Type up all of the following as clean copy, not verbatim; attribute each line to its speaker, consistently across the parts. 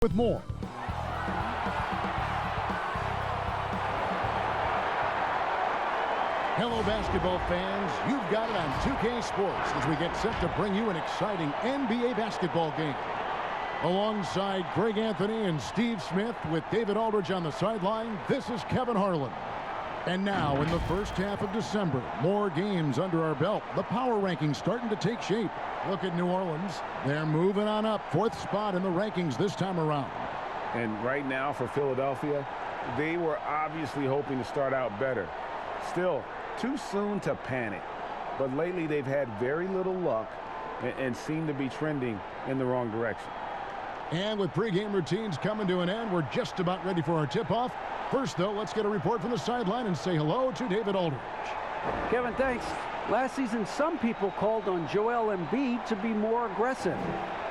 Speaker 1: with more. Hello, basketball fans. You've got it on 2K Sports as we get set to bring you an exciting NBA basketball game. Alongside Greg Anthony and Steve Smith with David Aldridge on the sideline, this is Kevin Harlan. And now, in the first half of December, more games under our belt. The power rankings starting to take shape. Look at New Orleans. They're moving on up. 4th spot in the rankings this time around.
Speaker 2: And right now for Philadelphia, they were obviously hoping to start out better. Still, too soon to panic. But lately they've had very little luck and seem to be trending in the wrong direction.
Speaker 1: And with pregame routines coming to an end, we're just about ready for our tip-off. First, though, let's get a report from the sideline and say hello to David Aldridge.
Speaker 3: Kevin, thanks. Last season, some people called on Joel Embiid to be more aggressive.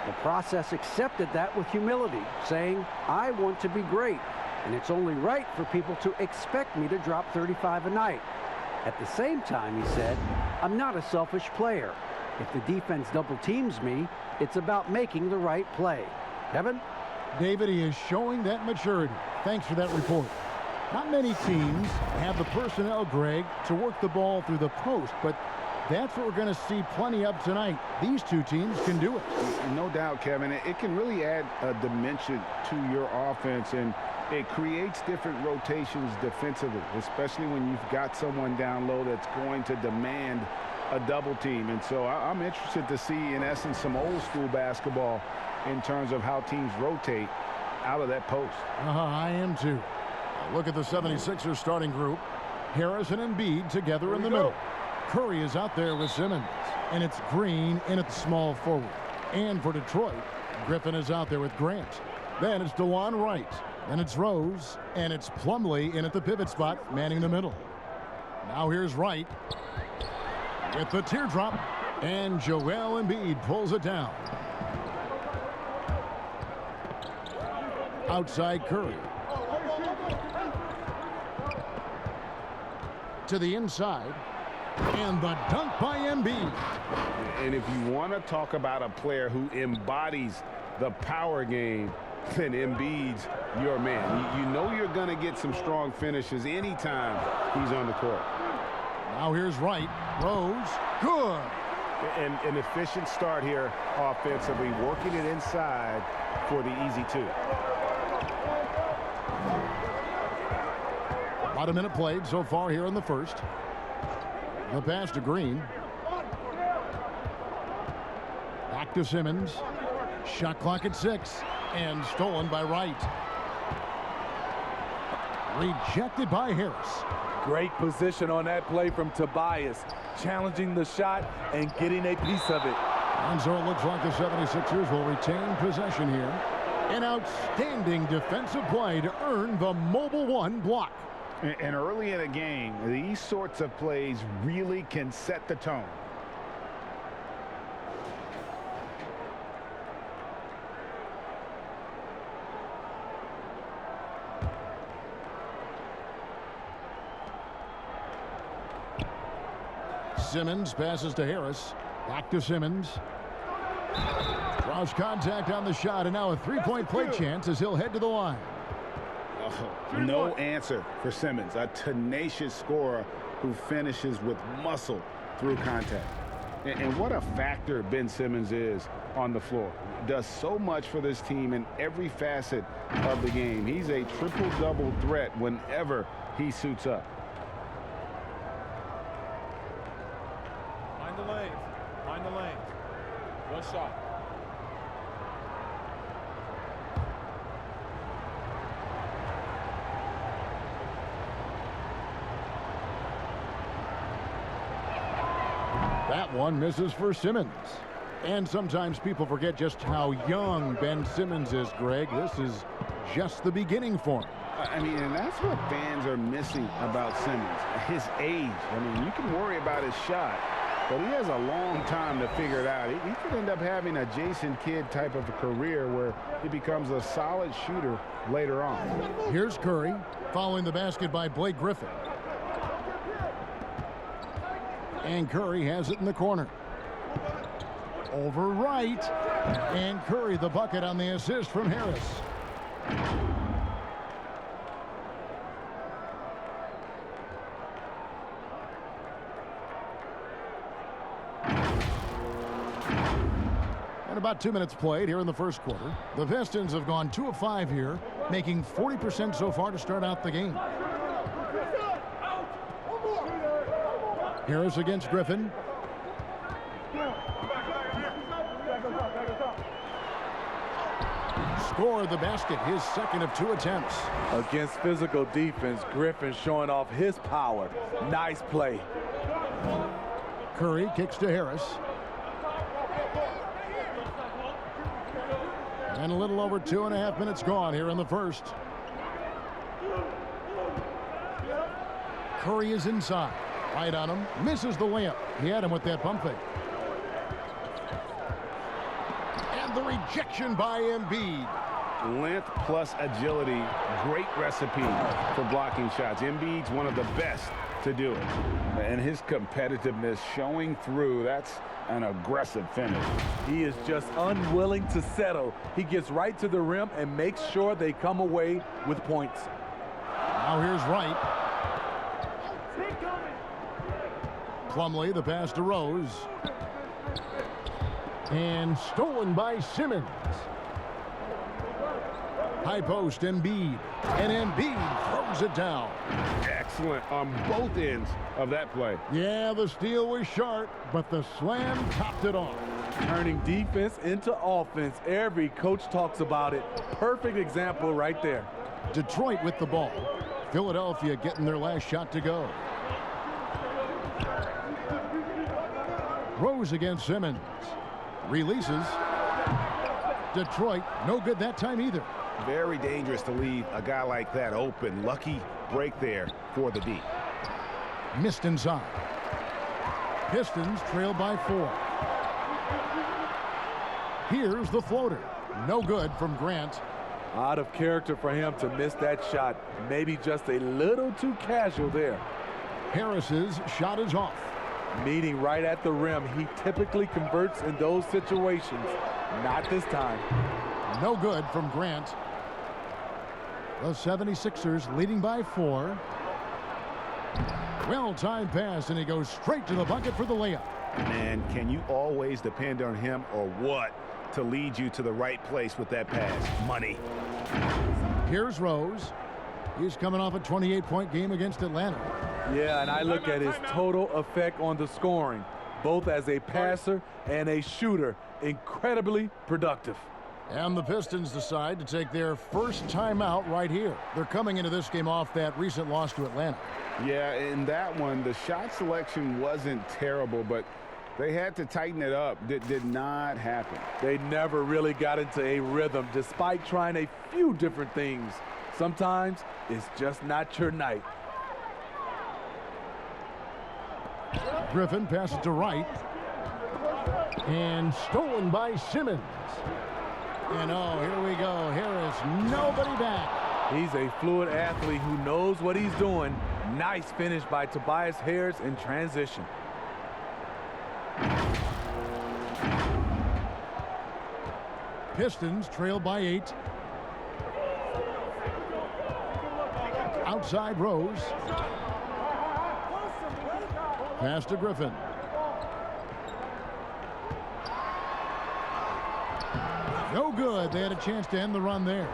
Speaker 3: The process accepted that with humility, saying, I want to be great, and it's only right for people to expect me to drop 35 a night. At the same time, he said, I'm not a selfish player. If the defense double teams me, it's about making the right play. Kevin?
Speaker 1: David, he is showing that maturity. Thanks for that report. Not many teams have the personnel, Greg, to work the ball through the post, but that's what we're going to see plenty of tonight. These two teams can do it.
Speaker 2: No doubt, Kevin. It can really add a dimension to your offense, and it creates different rotations defensively, especially when you've got someone down low that's going to demand a double team. And so I'm interested to see, in essence, some old school basketball in terms of how teams rotate out of that post.
Speaker 1: I am too. Look at the 76ers starting group. Harris and Embiid together in the middle. Curry is out there with Simmons. And it's Green in at the small forward. And for Detroit, Griffin is out there with Grant. Then it's DeJuan Wright. Then it's Rose. And it's Plumlee in at the pivot spot, manning the middle. Now here's Wright with the teardrop. And Joel Embiid pulls it down. Outside Curry. To the inside. And the dunk by Embiid.
Speaker 2: And if you want to talk about a player who embodies the power game, then Embiid's your man. You know you're going to get some strong finishes anytime he's on the court.
Speaker 1: Now here's Wright. Rose. Good.
Speaker 2: And an efficient start here offensively, working it inside for the easy two.
Speaker 1: About a minute played so far here in the first. The pass to Green. Back to Simmons. Shot clock at 6. And stolen by Wright. Rejected by Harris.
Speaker 4: Great position on that play from Tobias. Challenging the shot and getting a piece of it.
Speaker 1: And so it looks like the 76ers will retain possession here. An outstanding defensive play to earn the mobile one block.
Speaker 2: And early in a game, these sorts of plays really can set the tone.
Speaker 1: Simmons passes to Harris. Back to Simmons. Draws contact on the shot, and now a three-point play chance as he'll head to the line.
Speaker 2: No answer for Simmons, a tenacious scorer who finishes with muscle through contact. And what a factor Ben Simmons is on the floor. Does so much for this team in every facet of the game. He's a triple-double threat whenever he suits up.
Speaker 5: Find the lane. Find the lane. One shot.
Speaker 1: That one misses for Simmons. And sometimes people forget just how young Ben Simmons is, Greg. This is just the beginning for him.
Speaker 2: I mean, and that's what fans are missing about Simmons, his age. I mean, you can worry about his shot, but he has a long time to figure it out. He could end up having a Jason Kidd type of a career where he becomes a solid shooter later on.
Speaker 1: Here's Curry, following the basket by Blake Griffin. And Curry has it in the corner. Over Wright. And Curry the bucket on the assist from Harris. And about 2 minutes played here in the first quarter. The Pistons have gone 2 of 5 here, making 40% so far to start out the game. Harris against Griffin. Scored the basket, his second of 2 attempts.
Speaker 4: Against physical defense, Griffin showing off his power. Nice play.
Speaker 1: Curry kicks to Harris. And a little over 2.5 minutes gone here in the first. Curry is inside. Right on him. Misses the layup. He had him with that pump fake. And the rejection by Embiid.
Speaker 2: Length plus agility. Great recipe for blocking shots. Embiid's one of the best to do it. And his competitiveness showing through. That's an aggressive finish.
Speaker 4: He is just unwilling to settle. He gets right to the rim and makes sure they come away with points.
Speaker 1: Now here's Wright. Plumlee, the pass to Rose. And stolen by Simmons. High post, Embiid. And Embiid throws it down.
Speaker 2: Excellent on both ends of that play.
Speaker 1: Yeah, the steal was sharp, but the slam topped it off.
Speaker 4: Turning defense into offense. Every coach talks about it. Perfect example right there.
Speaker 1: Detroit with the ball. Philadelphia getting their last shot to go. Rose against Simmons. Releases. Detroit, no good that time either.
Speaker 2: Very dangerous to leave a guy like that open. Lucky break there for the D.
Speaker 1: Missed inside. Pistons trail by 4. Here's the floater. No good from Grant.
Speaker 4: Out of character for him to miss that shot. Maybe just a little too casual there.
Speaker 1: Harris's shot is off.
Speaker 4: Meeting right at the rim. He typically converts in those situations. Not this time.
Speaker 1: No good from Grant. The 76ers leading by 4. Well-timed pass, and he goes straight to the bucket for the layup.
Speaker 2: Man, can you always depend on him or what to lead you to the right place with that pass? Money.
Speaker 1: Here's Rose. He's coming off a 28-point game against Atlanta.
Speaker 4: Yeah, and I look at his total effect on the scoring, both as a passer and a shooter. Incredibly productive.
Speaker 1: And the Pistons decide to take their first timeout right here. They're coming into this game off that recent loss to Atlanta.
Speaker 2: Yeah, in that one, the shot selection wasn't terrible, but they had to tighten it up. That did not happen.
Speaker 4: They never really got into a rhythm, despite trying a few different things. Sometimes it's just not your night.
Speaker 1: Griffin passes to Wright. And stolen by Simmons. And oh, here we go. Harris, nobody back.
Speaker 4: He's a fluid athlete who knows what he's doing. Nice finish by Tobias Harris in transition.
Speaker 1: Pistons trail by 8. Outside Rose. Pass to Griffin. No good. They had a chance to end the run there.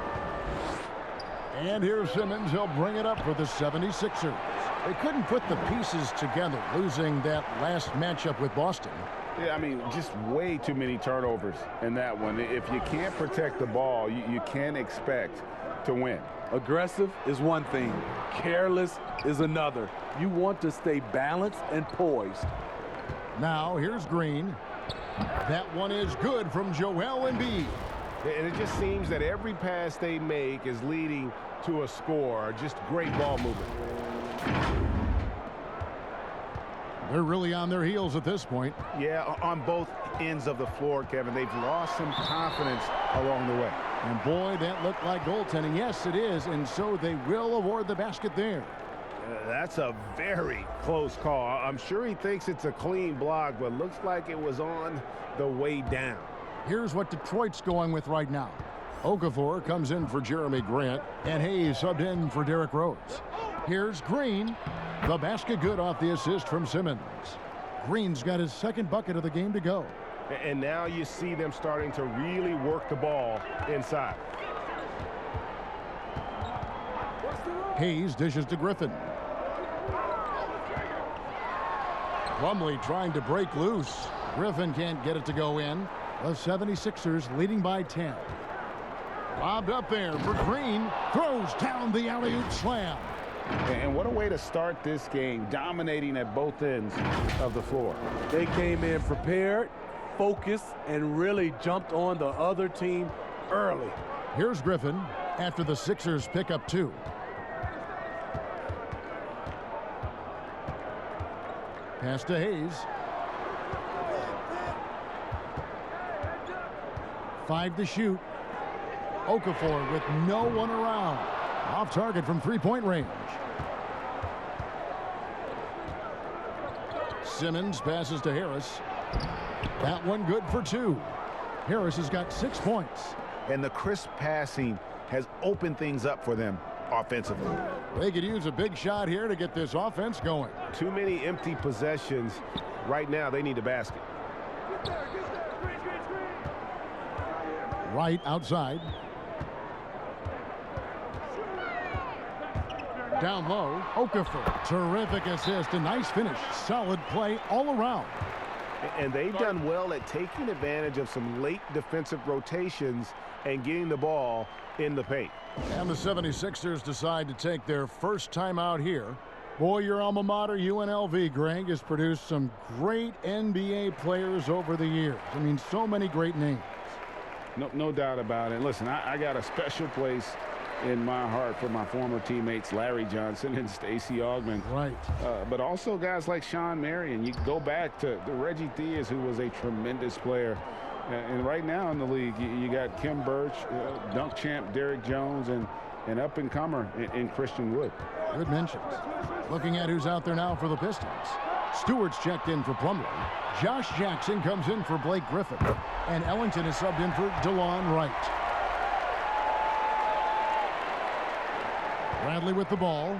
Speaker 1: And here's Simmons. He'll bring it up for the 76ers. They couldn't put the pieces together, losing that last matchup with Boston.
Speaker 2: Yeah, I mean, just way too many turnovers in that one. If you can't protect the ball, you can't expect to win.
Speaker 4: Aggressive is one thing. Careless is another. You want to stay balanced and poised.
Speaker 1: Now, here's Green. That one is good from Joel Embiid.
Speaker 2: And it just seems that every pass they make is leading to a score. Just great ball movement.
Speaker 1: They're really on their heels at this point.
Speaker 2: Yeah, on both ends of the floor, Kevin. They've lost some confidence along the way.
Speaker 1: And boy, that looked like goaltending. Yes, it is. And so they will award the basket there.
Speaker 2: That's a very close call. I'm sure he thinks it's a clean block, but looks like it was on the way down.
Speaker 1: Here's what Detroit's going with right now. Okafor comes in for Jeremy Grant, and Hayes subbed in for Derrick Rose. Here's Green. The basket good off the assist from Simmons. Green's got his second bucket of the game to go.
Speaker 6: And now you see them starting to really work the ball inside.
Speaker 1: Hayes dishes to Griffin. Plumlee trying to break loose. Griffin can't get it to go in. The 76ers leading by 10. Lobbed up there for Green. Throws down the alley-oop slam.
Speaker 2: And what a way to start this game, dominating at both ends of the floor.
Speaker 4: They came in prepared, focused, and really jumped on the other team early.
Speaker 1: Here's Griffin after the Sixers pick up 2. Pass to Hayes. 5 to shoot. Okafor with no one around. Off target from three-point range. Simmons passes to Harris. That one good for 2. Harris has got 6 points.
Speaker 2: And the crisp passing has opened things up for them offensively.
Speaker 1: They could use a big shot here to get this offense going.
Speaker 6: Too many empty possessions. Right now, they need a basket.
Speaker 1: Right outside. Down low, Okafor. Terrific assist, a nice finish. Solid play all around.
Speaker 6: And they've done well at taking advantage of some late defensive rotations and getting the ball in the paint.
Speaker 1: And the 76ers decide to take their first time out here. Boy, your alma mater, UNLV, Greg, has produced some great NBA players over the years. I mean, so many great names.
Speaker 2: No doubt about it. Listen, I got a special place in my heart for my former teammates Larry Johnson and Stacey Augmon.
Speaker 1: Right.
Speaker 2: But also guys like Sean Marion. You go back to Reggie Theus, who was a tremendous player. And right now in the league, you got Kim Birch, dunk champ Derrick Jones, and an up-and-comer in Christian Wood.
Speaker 1: Good mentions. Looking at who's out there now for the Pistons. Stewart's checked in for Plumlee. Josh Jackson comes in for Blake Griffin. And Ellington is subbed in for DeLon Wright. Bradley with the ball.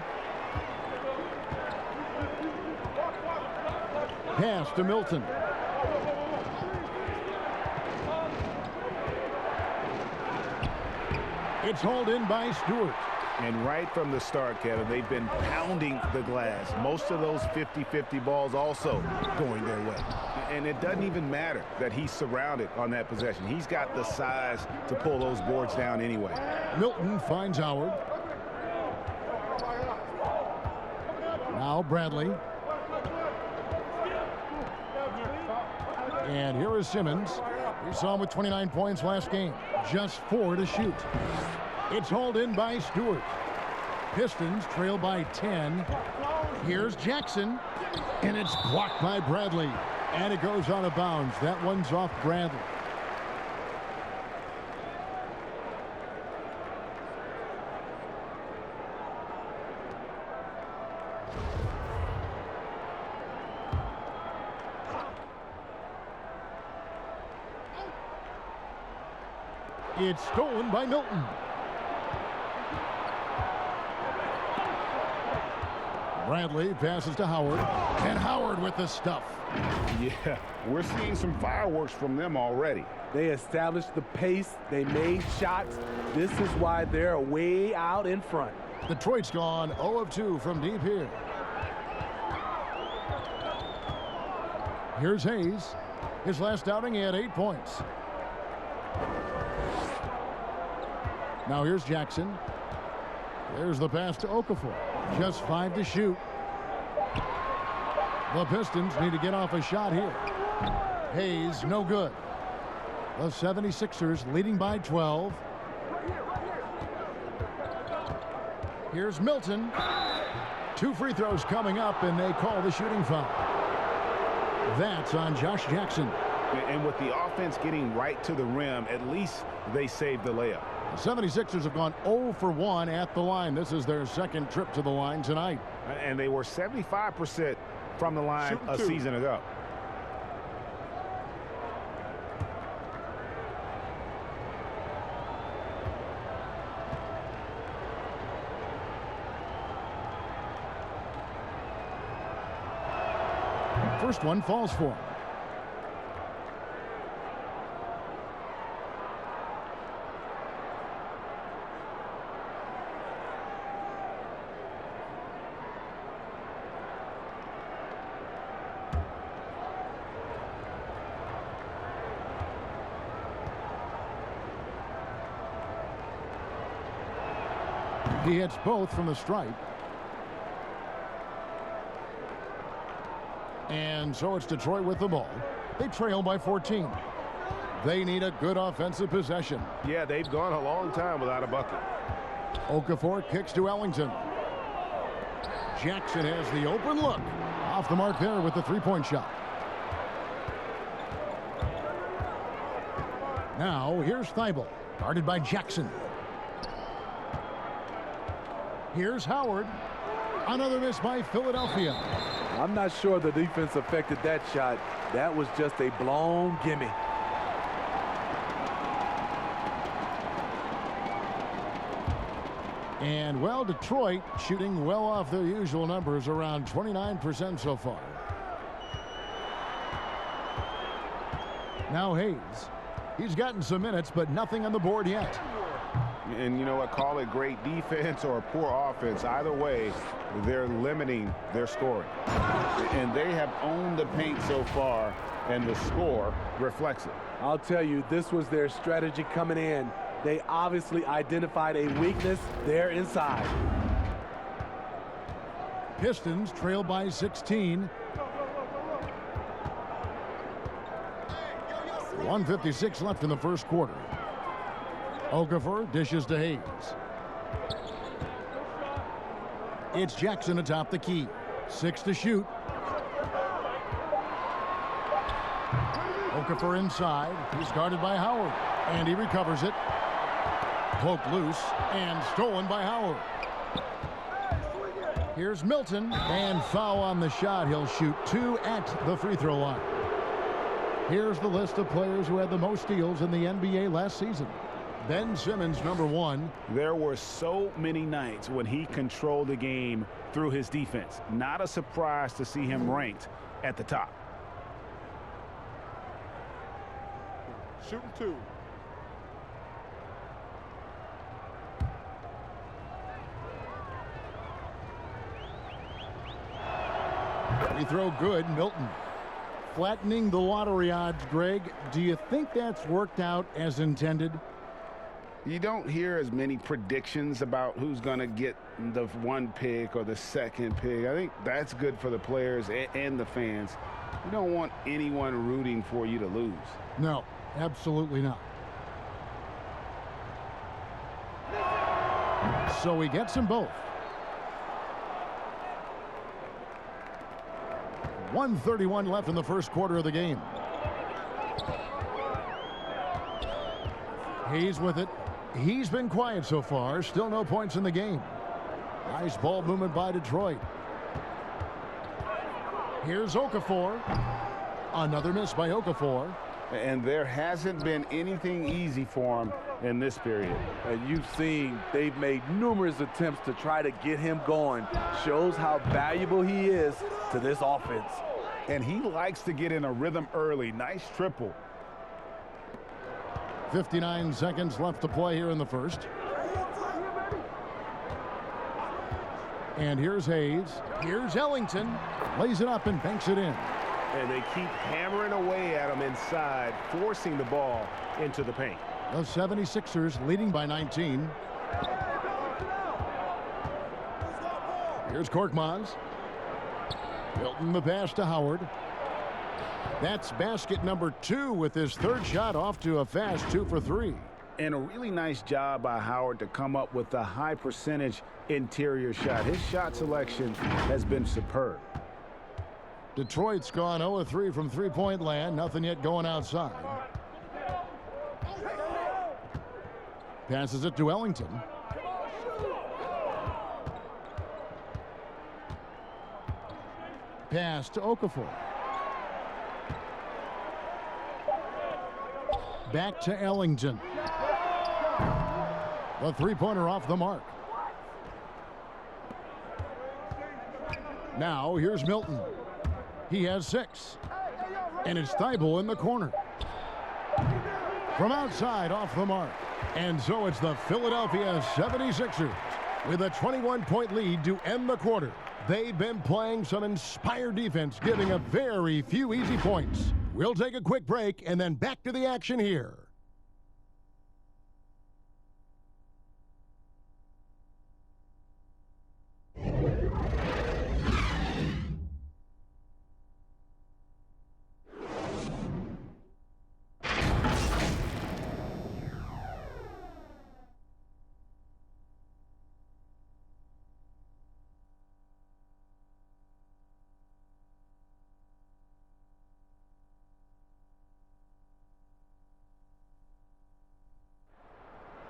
Speaker 1: Pass to Milton. It's hauled in by Stewart.
Speaker 2: And right from the start, Kevin, they've been pounding the glass. Most of those 50-50 balls also going their way. And it doesn't even matter that he's surrounded on that possession. He's got the size to pull those boards down anyway.
Speaker 1: Milton finds Howard. Now Bradley. And here is Simmons. We saw him with 29 points last game. Just 4 to shoot. It's hauled in by Stewart. Pistons trail by 10. Here's Jackson. And it's blocked by Bradley. And it goes out of bounds. That one's off Bradley. It's stolen by Milton. Bradley passes to Howard. And Howard with the stuff.
Speaker 2: Yeah, we're seeing some fireworks from them already.
Speaker 4: They established the pace. They made shots. This is why they're way out in front.
Speaker 1: Detroit's gone 0 of 2 from deep here. Here's Hayes. His last outing, he had 8 points. Now here's Jackson. There's the pass to Okafor. Just 5 to shoot. The Pistons need to get off a shot here. Hayes, no good. The 76ers leading by 12. Here's Milton. 2 free throws coming up, and they call the shooting foul. That's on Josh Jackson.
Speaker 2: And with the offense getting right to the rim, at least they saved the layup.
Speaker 1: The 76ers have gone 0 for 1 at the line. This is their second trip to the line tonight.
Speaker 2: And they were 75% from the line a season ago.
Speaker 1: First one falls for him. He hits both from the stripe. And so it's Detroit with the ball. They trail by 14. They need a good offensive possession.
Speaker 6: Yeah, they've gone a long time without a bucket.
Speaker 1: Okafor kicks to Ellington. Jackson has the open look. Off the mark there with the three-point shot. Now here's Thibault, guarded by Jackson. Here's Howard. Another miss by Philadelphia.
Speaker 4: I'm not sure the defense affected that shot. That was just a blown gimme.
Speaker 1: And, well, Detroit shooting well off their usual numbers, around 29% so far. Now Hayes. He's gotten some minutes, but nothing on the board yet.
Speaker 2: And you know what? Call it great defense or poor offense. Either way, they're limiting their scoring. And they have owned the paint so far, and the score reflects it.
Speaker 4: I'll tell you, this was their strategy coming in. They obviously identified a weakness there inside.
Speaker 1: Pistons trail by 16. 1:56 left in the first quarter. Okafor dishes to Hayes. It's Jackson atop the key. 6 to shoot. Okafor inside. He's guarded by Howard. And he recovers it. Poked loose and stolen by Howard. Here's Milton. And foul on the shot. He'll shoot 2 at the free throw line. Here's the list of players who had the most steals in the NBA last season. Ben Simmons, number 1.
Speaker 2: There were so many nights when he controlled the game through his defense. Not a surprise to see him ranked at the top.
Speaker 5: Shooting 2.
Speaker 1: Free throw good, Milton. Flattening the lottery odds, Greg. Do you think that's worked out as intended?
Speaker 2: You don't hear as many predictions about who's going to get the 1 pick or the 2nd pick. I think that's good for the players and the fans. You don't want anyone rooting for you to lose.
Speaker 1: No, absolutely not. So he gets them both. 1:31 left in the first quarter of the game. Hayes with it. He's been quiet so far. Still no points in the game. Nice ball movement by Detroit. Here's Okafor. Another miss by Okafor.
Speaker 2: And there hasn't been anything easy for him in this period.
Speaker 4: And you've seen they've made numerous attempts to try to get him going. Shows how valuable he is to this offense.
Speaker 2: And he likes to get in a rhythm early. Nice triple.
Speaker 1: 59 seconds left to play here in the first. And here's Hayes. Here's Ellington. Lays it up and banks it in.
Speaker 6: And they keep hammering away at him inside, forcing the ball into the paint.
Speaker 1: The 76ers leading by 19. Here's Korkmaz. Milton the pass to Howard. That's basket number 2 with his 3rd shot off to a fast 2 for 3.
Speaker 2: And a really nice job by Howard to come up with a high percentage interior shot. His shot selection has been superb.
Speaker 1: Detroit's gone 0-3 from three-point land. Nothing yet going outside. Passes it to Ellington. Pass to Okafor. Back to Ellington. The three-pointer off the mark. Now here's Milton. He has 6. And it's Thibault in the corner. From outside, off the mark. And so it's the Philadelphia 76ers with a 21-point lead to end the quarter. They've been playing some inspired defense, giving up very few easy points. We'll take a quick break and then back to the action here.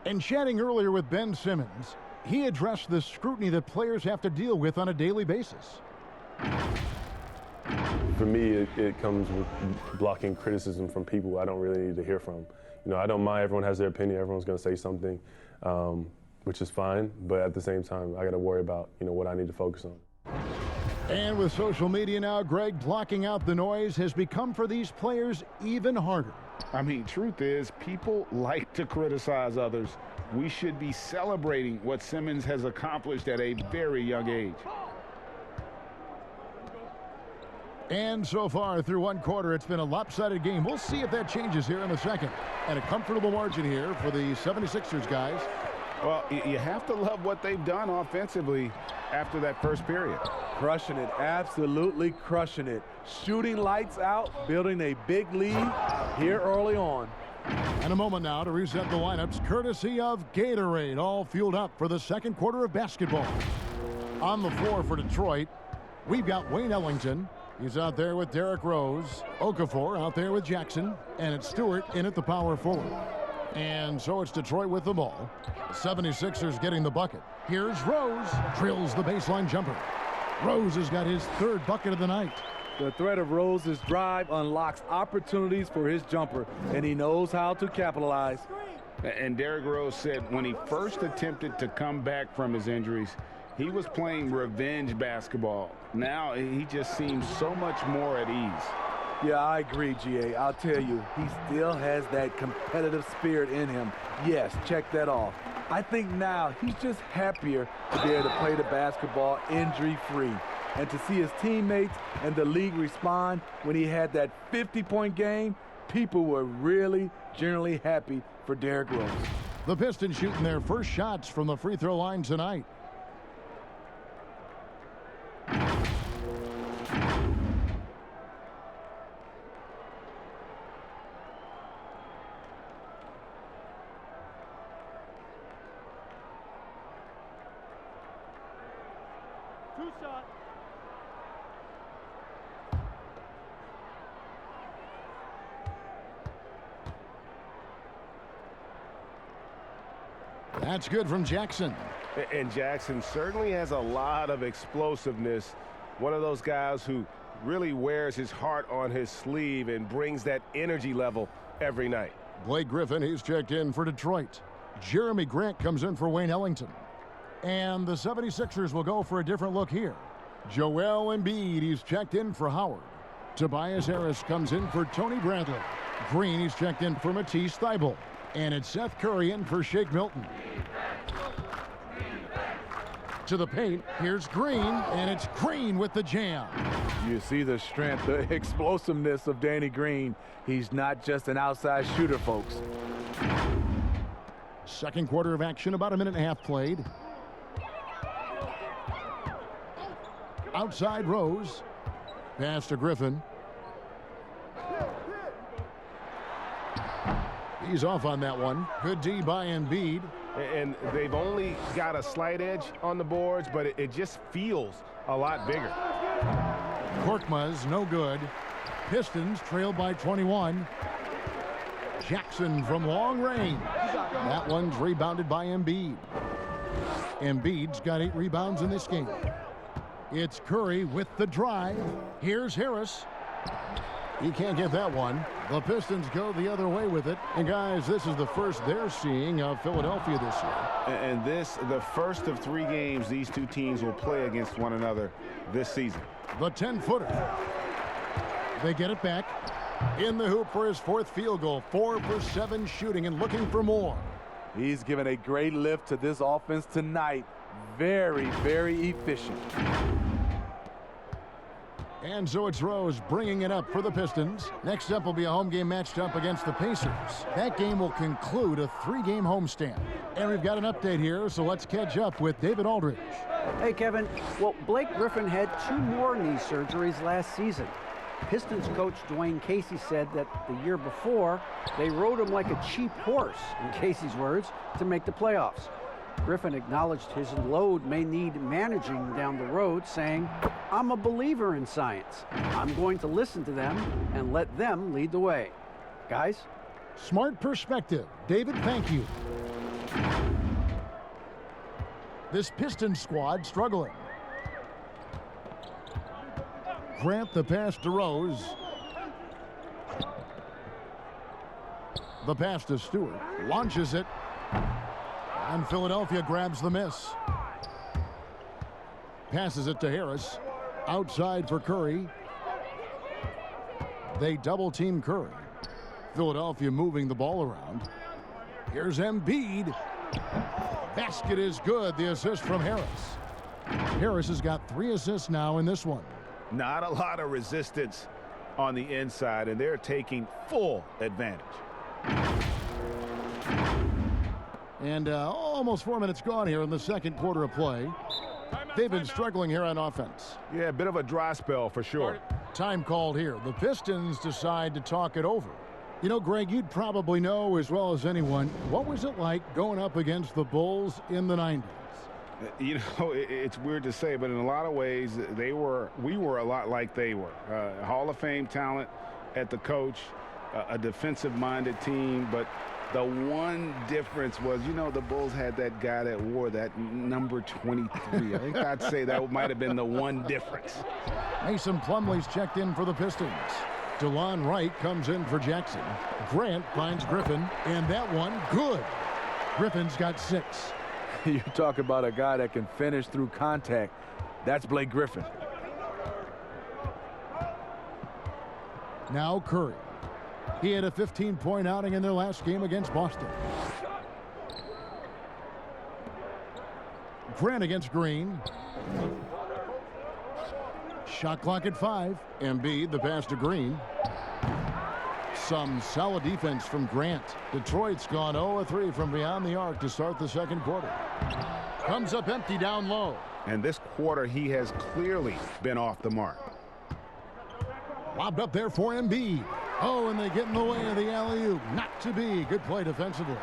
Speaker 1: And chatting earlier with Ben Simmons, he addressed the scrutiny that players have to deal with on a daily basis.
Speaker 7: For me, it comes with blocking criticism from people I don't really need to hear from. You know, I don't mind, everyone has their opinion, everyone's going to say something, which is fine, but at the same time, I got to worry about, you know, what I need to focus on.
Speaker 1: And with social media now, Greg, blocking out the noise has become for these players even harder.
Speaker 2: I mean, truth is, people like to criticize others. We should be celebrating what Simmons has accomplished at a very young age.
Speaker 1: And so far through one quarter, it's been a lopsided game. We'll see if that changes here in the second. And a comfortable margin here for the 76ers guys.
Speaker 2: Well, you have to love what they've done offensively after that first period.
Speaker 4: Crushing it, absolutely crushing it. Shooting lights out, building a big lead here early on.
Speaker 1: And a moment now to reset the lineups, courtesy of Gatorade, all fueled up for the second quarter of basketball. On the floor for Detroit, we've got Wayne Ellington. He's out there with Derrick Rose. Okafor out there with Jackson. And it's Stewart in at the power forward. And so it's Detroit with the ball. The 76ers getting the bucket. Here's Rose. Drills the baseline jumper. Rose has got his third bucket of the night.
Speaker 4: The threat of Rose's drive unlocks opportunities for his jumper, and he knows how to capitalize.
Speaker 2: And Derrick Rose said when he first attempted to come back from his injuries, he was playing revenge basketball. Now he just seems so much more at ease.
Speaker 4: Yeah, I agree, GA. I'll tell you, he still has that competitive spirit in him. Yes, check that off. I think now he's just happier to be able to play the basketball injury-free. And to see his teammates and the league respond when he had that 50-point game, people were really generally happy for Derrick Rose.
Speaker 1: The Pistons shooting their first shots from the free throw line tonight.
Speaker 5: Two shots.
Speaker 1: That's good from Jackson.
Speaker 6: And Jackson certainly has a lot of explosiveness. One of those guys who really wears his heart on his sleeve and brings that energy level every night.
Speaker 1: Blake Griffin, he's checked in for Detroit. Jeremy Grant comes in for Wayne Ellington. And the 76ers will go for a different look here. Joel Embiid, he's checked in for Howard. Tobias Harris comes in for Tony Bradley. Green, he's checked in for Matisse Thybulle. And it's Seth Curry in for Shake Milton. To the paint, here's Green, and it's Green with the jam.
Speaker 4: You see the strength, the explosiveness of Danny Green. He's not just an outside shooter, folks.
Speaker 1: Second quarter of action, about a minute and a half played. Outside Rose. Pass to Griffin. He's off on that one. Good D by Embiid.
Speaker 6: And they've only got a slight edge on the boards, but it just feels a lot bigger.
Speaker 1: Korkmaz, no good. Pistons trail by 21. Jackson from long range. That one's rebounded by Embiid. Embiid's got 8 rebounds in this game. It's Curry with the drive. Here's Harris. He can't get that one. The Pistons go the other way with it. And guys, this is the first they're seeing of Philadelphia this year.
Speaker 2: And this, the first of 3 games these two teams will play against one another this season.
Speaker 1: The 10-footer. They get it back. In the hoop for his 4th field goal. 4 for 7 shooting and looking for more.
Speaker 4: He's given a great lift to this offense tonight. Very, very efficient.
Speaker 1: And so it's Rose bringing it up for the Pistons. Next up will be a home game matched up against the Pacers. That game will conclude a 3-game homestand. And we've got an update here, so let's catch up with David Aldridge.
Speaker 3: Hey, Kevin. Well, Blake Griffin had 2 more knee surgeries last season. Pistons coach Dwayne Casey said that the year before, they rode him like a cheap horse, in Casey's words, to make the playoffs. Griffin acknowledged his load may need managing down the road, saying, "I'm a believer in science. I'm going to listen to them and let them lead the way." Guys?
Speaker 1: Smart perspective. David, thank you. This Pistons squad struggling. Grant the pass to Rose. The pass to Stewart. Launches it. And Philadelphia grabs the miss. Passes it to Harris. Outside for Curry. They double team Curry. Philadelphia moving the ball around. Here's Embiid. Basket is good. The assist from Harris. Harris has got 3 assists now in this one.
Speaker 2: Not a lot of resistance on the inside, and they're taking full advantage.
Speaker 1: And almost 4 minutes gone here in the second quarter of play. They've been struggling here on offense.
Speaker 2: Yeah, a bit of a dry spell for sure.
Speaker 1: Time called here. The Pistons decide to talk it over. You know, Greg, you'd probably know as well as anyone, what was it like going up against the Bulls in the 90s?
Speaker 2: You know, it's weird to say, but in a lot of ways, we were a lot like they were. Hall of Fame talent at the coach, a defensive-minded team, but the one difference was, you know, the Bulls had that guy that wore that number 23. I think I'd say that might have been the one difference.
Speaker 1: Mason Plumlee's checked in for the Pistons. DeLon Wright comes in for Jackson. Grant finds Griffin, and that one, good. Griffin's got 6.
Speaker 4: You talk about a guy that can finish through contact. That's Blake Griffin.
Speaker 1: Now Curry. He had a 15-point outing in their last game against Boston. Grant against Green. Shot clock at 5. Embiid, the pass to Green. Some solid defense from Grant. Detroit's gone 0-3 from beyond the arc to start the second quarter. Comes up empty down low.
Speaker 2: And this quarter, he has clearly been off the mark.
Speaker 1: Lobbed up there for Embiid. Oh, and they get in the way of the alley-oop. Not to be. Good play defensively.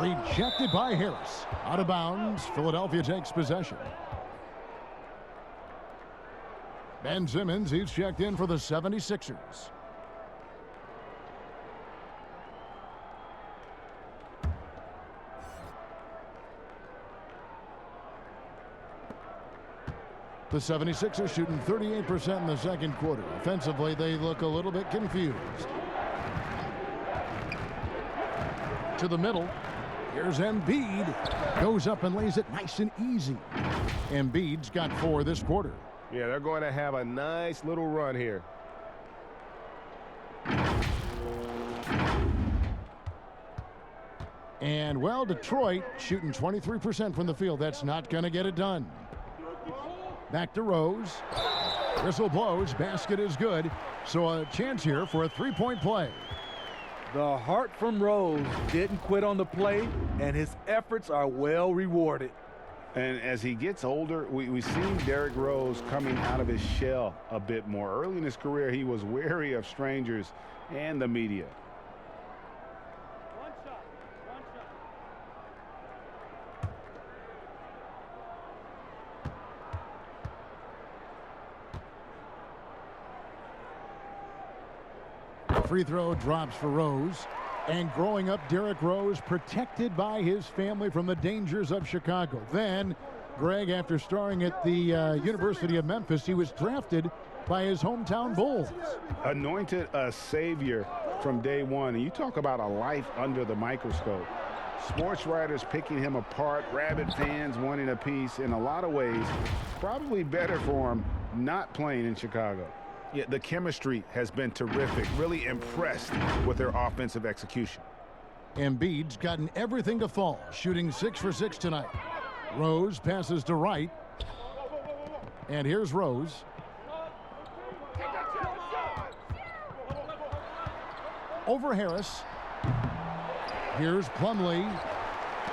Speaker 1: Rejected by Harris. Out of bounds. Philadelphia takes possession. Ben Simmons, he's checked in for the 76ers. The 76ers shooting 38% in the second quarter. Offensively, they look a little bit confused. To the middle. Here's Embiid. Goes up and lays it nice and easy. Embiid's got 4 this quarter.
Speaker 6: Yeah, they're going to have a nice little run here.
Speaker 1: And, well, Detroit shooting 23% from the field. That's not going to get it done. Back to Rose. Whistle blows. Basket is good. So a chance here for a 3-point play.
Speaker 4: The heart from Rose didn't quit on the play, and his efforts are well rewarded.
Speaker 2: And as he gets older, we've seen Derrick Rose coming out of his shell a bit more. Early in his career, he was wary of strangers and the media.
Speaker 1: Free throw drops for Rose. And growing up, Derrick Rose protected by his family from the dangers of Chicago. Then, Greg, after starring at the University of Memphis, he was drafted by his hometown Bulls.
Speaker 2: Anointed a savior from day one. And you talk about a life under the microscope. Sports writers picking him apart, rabid fans wanting a piece. In a lot of ways, probably better for him not playing in Chicago. Yeah, the chemistry has been terrific. Really impressed with their offensive execution.
Speaker 1: Embiid's gotten everything to fall, shooting 6 for 6 tonight. Rose passes to Wright. And here's Rose. Over Harris. Here's Plumlee.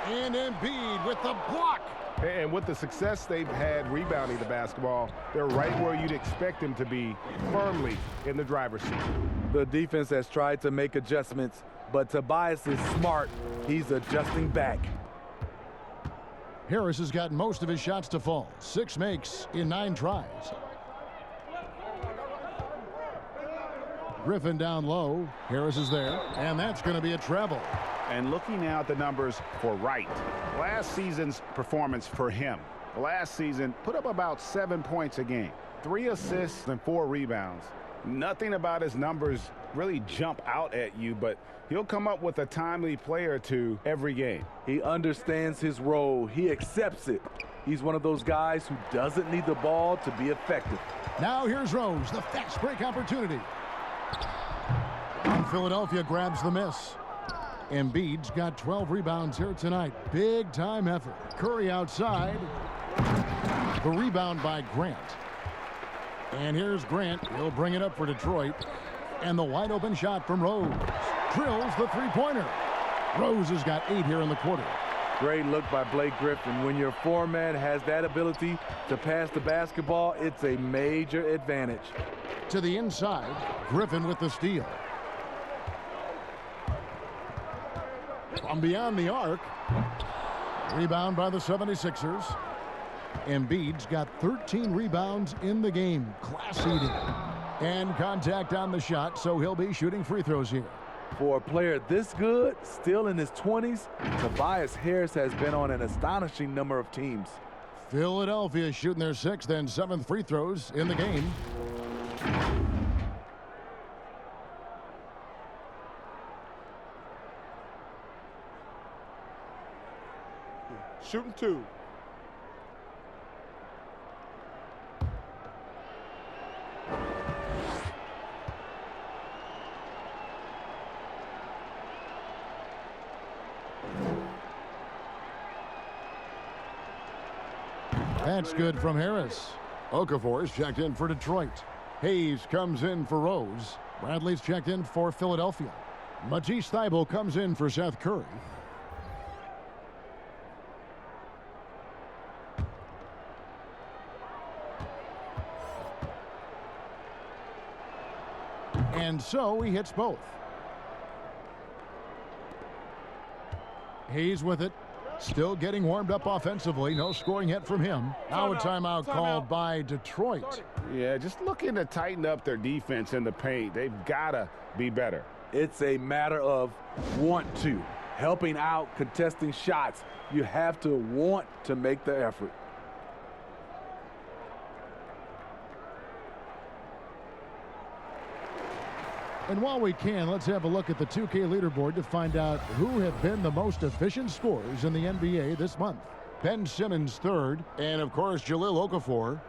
Speaker 1: And Embiid with the block.
Speaker 6: And with the success they've had rebounding the basketball, they're right where you'd expect them to be, firmly in the driver's seat.
Speaker 4: The defense has tried to make adjustments, but Tobias is smart. He's adjusting back.
Speaker 1: Harris has gotten most of his shots to fall. 6 makes in 9 tries. Griffin down low. Harris is there, and that's going to be a travel.
Speaker 2: And looking now at the numbers for Wright, last season's performance for him. Last season, put up about 7 points a game, 3 assists and 4 rebounds. Nothing about his numbers really jump out at you, but he'll come up with a timely play or two every game.
Speaker 4: He understands his role. He accepts it. He's one of those guys who doesn't need the ball to be effective.
Speaker 1: Now here's Rose, the fast break opportunity. And Philadelphia grabs the miss. Embiid's got 12 rebounds here tonight. Big time effort. Curry outside. The rebound by Grant. And here's Grant. He'll bring it up for Detroit. And the wide open shot from Rose. Drills the three-pointer. Rose has got 8 here in the quarter.
Speaker 4: Great look by Blake Griffin. When your foreman has that ability to pass the basketball, it's a major advantage.
Speaker 1: To the inside, Griffin with the steal. From beyond the arc, rebound by the 76ers. Embiid's got 13 rebounds in the game. Class eating. And contact on the shot, so he'll be shooting free throws here.
Speaker 4: For a player this good, still in his 20s, Tobias Harris has been on an astonishing number of teams.
Speaker 1: Philadelphia shooting their 6th and 7th free throws in the game.
Speaker 5: Shooting 2.
Speaker 1: That's good from Harris. Okafor's checked in for Detroit. Hayes comes in for Rose. Bradley's checked in for Philadelphia. Matisse Thybulle comes in for Seth Curry. And so he hits both. Hayes with it. Still getting warmed up offensively. No scoring yet from him. Now a timeout called by Detroit.
Speaker 2: Yeah, just looking to tighten up their defense in the paint. They've got to be better.
Speaker 4: It's a matter of want to. Helping out, contesting shots. You have to want to make the effort.
Speaker 1: And while we can, let's have a look at the 2K leaderboard to find out who have been the most efficient scorers in the NBA this month. Ben Simmons 3rd, and of course Jahlil Okafor.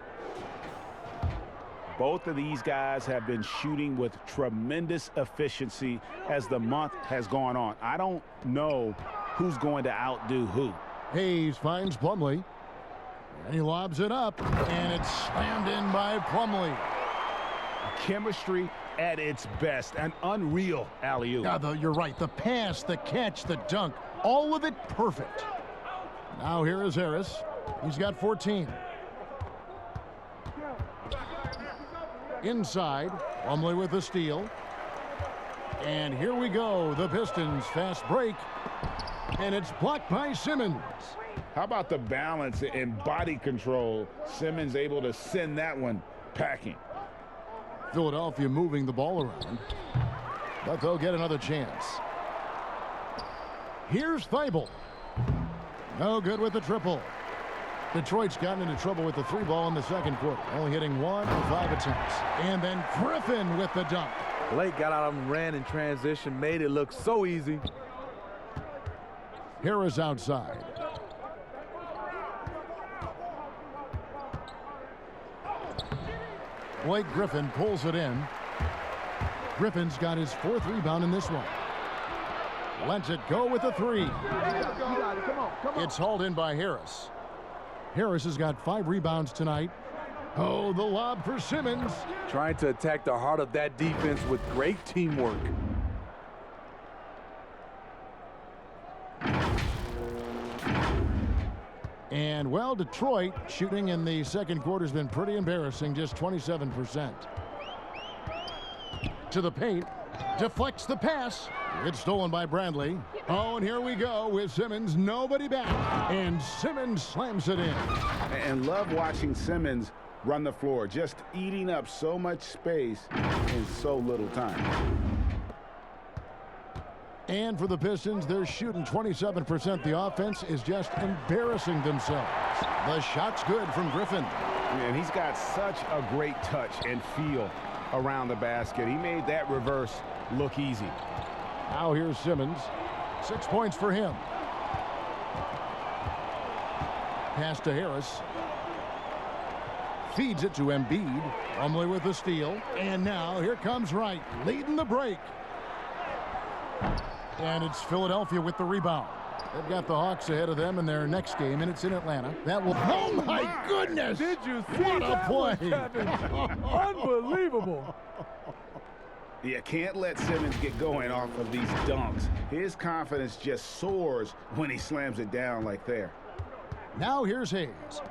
Speaker 2: Both of these guys have been shooting with tremendous efficiency as the month has gone on. I don't know who's going to outdo who.
Speaker 1: Hayes finds Plumlee, and he lobs it up, and it's slammed in by Plumlee.
Speaker 2: Chemistry at its best. An unreal alley-oop.
Speaker 1: Yeah, you're right. The pass, the catch, the dunk, all of it perfect. Now here is Harris. He's got 14. Inside, Plumlee with the steal. And here we go. The Pistons fast break. And it's blocked by Simmons.
Speaker 2: How about the balance and body control? Simmons able to send that one packing.
Speaker 1: Philadelphia moving the ball around, but they'll get another chance. Here's Thybulle. No good with the triple. Detroit's gotten into trouble with the 3-ball in the second quarter, only hitting 1 of 5 attempts. And then Griffin with the dunk.
Speaker 4: Blake got out and ran in transition, made it look so easy.
Speaker 1: Harris outside. Blake Griffin pulls it in. Griffin's got his 4th rebound in this one. Lets it go with a 3. It's hauled in by Harris. Harris has got 5 rebounds tonight. Oh, the lob for Simmons.
Speaker 4: Trying to attack the heart of that defense with great teamwork.
Speaker 1: And, well, Detroit shooting in the second quarter has been pretty embarrassing, just 27%. To the paint, deflects the pass. It's stolen by Bradley. Oh, and here we go with Simmons, nobody back. And Simmons slams it in.
Speaker 2: And love watching Simmons run the floor, just eating up so much space in so little time.
Speaker 1: And for the Pistons, they're shooting 27%. The offense is just embarrassing themselves. The shot's good from Griffin.
Speaker 2: And he's got such a great touch and feel around the basket. He made that reverse look easy.
Speaker 1: Now here's Simmons. 6 points for him. Pass to Harris. Feeds it to Embiid. Plumlee with the steal. And now here comes Wright, leading the break. And it's Philadelphia with the rebound. They've got the Hawks ahead of them in their next game, and it's in Atlanta. That will... Oh, my goodness!
Speaker 4: Did you see
Speaker 1: what a play?
Speaker 4: Unbelievable.
Speaker 2: You can't let Simmons get going off of these dunks. His confidence just soars when he slams it down like there.
Speaker 1: Now here's Hayes.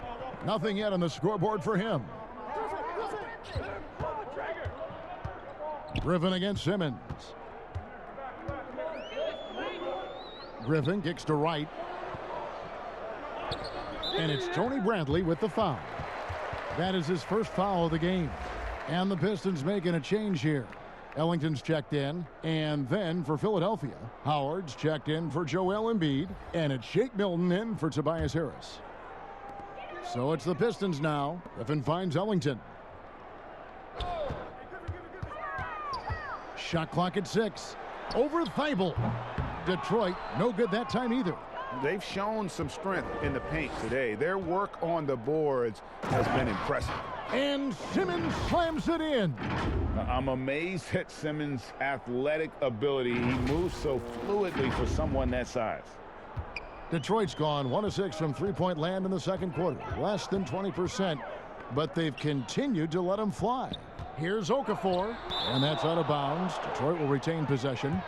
Speaker 1: Nothing yet on the scoreboard for him. Griffin against Simmons. Griffin kicks to Wright. And it's Tony Bradley with the foul. That is his first foul of the game. And the Pistons making a change here. Ellington's checked in. And then for Philadelphia, Howard's checked in for Joel Embiid. And it's Shake Milton in for Tobias Harris. So it's the Pistons now. Griffin finds Ellington. Shot clock at 6. Over Thibault. Detroit, no good that time either.
Speaker 2: They've shown some strength in the paint today. Their work on the boards has been impressive.
Speaker 1: And Simmons slams it in.
Speaker 2: I'm amazed at Simmons' athletic ability. He moves so fluidly for someone that size.
Speaker 1: Detroit's gone 1 of 6 from three-point land in the second quarter. Less than 20%, but they've continued to let him fly. Here's Okafor, and that's out of bounds. Detroit will retain possession.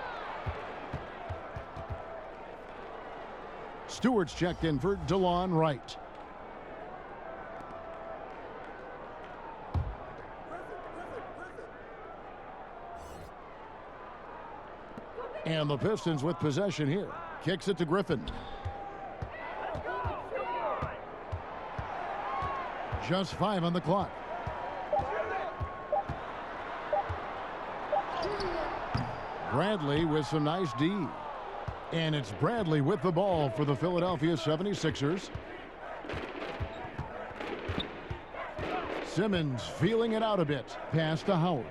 Speaker 1: Stewart's checked in for DeLon Wright. And the Pistons with possession here. Kicks it to Griffin. Just 5 on the clock. Bradley with some nice D. And it's Bradley with the ball for the Philadelphia 76ers. Simmons feeling it out a bit. Pass to Howard.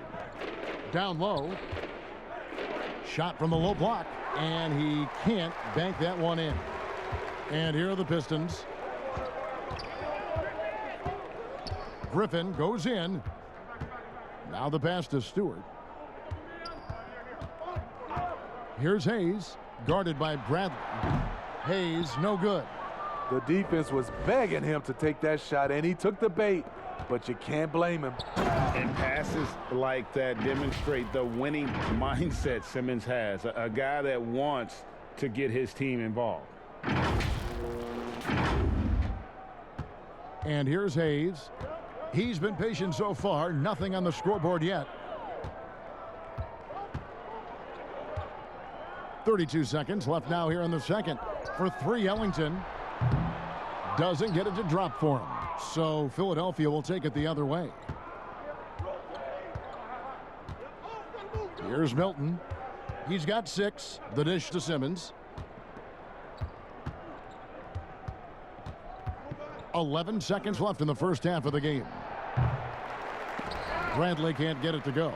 Speaker 1: Down low. Shot from the low block. And he can't bank that one in. And here are the Pistons. Griffin goes in. Now the pass to Stewart. Here's Hayes. Guarded by Bradley. Hayes, no good.
Speaker 4: The defense was begging him to take that shot, and he took the bait, but you can't blame him.
Speaker 2: And passes like that demonstrate the winning mindset Simmons has, a guy that wants to get his team involved.
Speaker 1: And here's Hayes. He's been patient so far, nothing on the scoreboard yet. 32 seconds left now here in the second. For 3, Ellington doesn't get it to drop for him. So Philadelphia will take it the other way. Here's Milton. He's got 6. The dish to Simmons. 11 seconds left in the first half of the game. Bradley can't get it to go.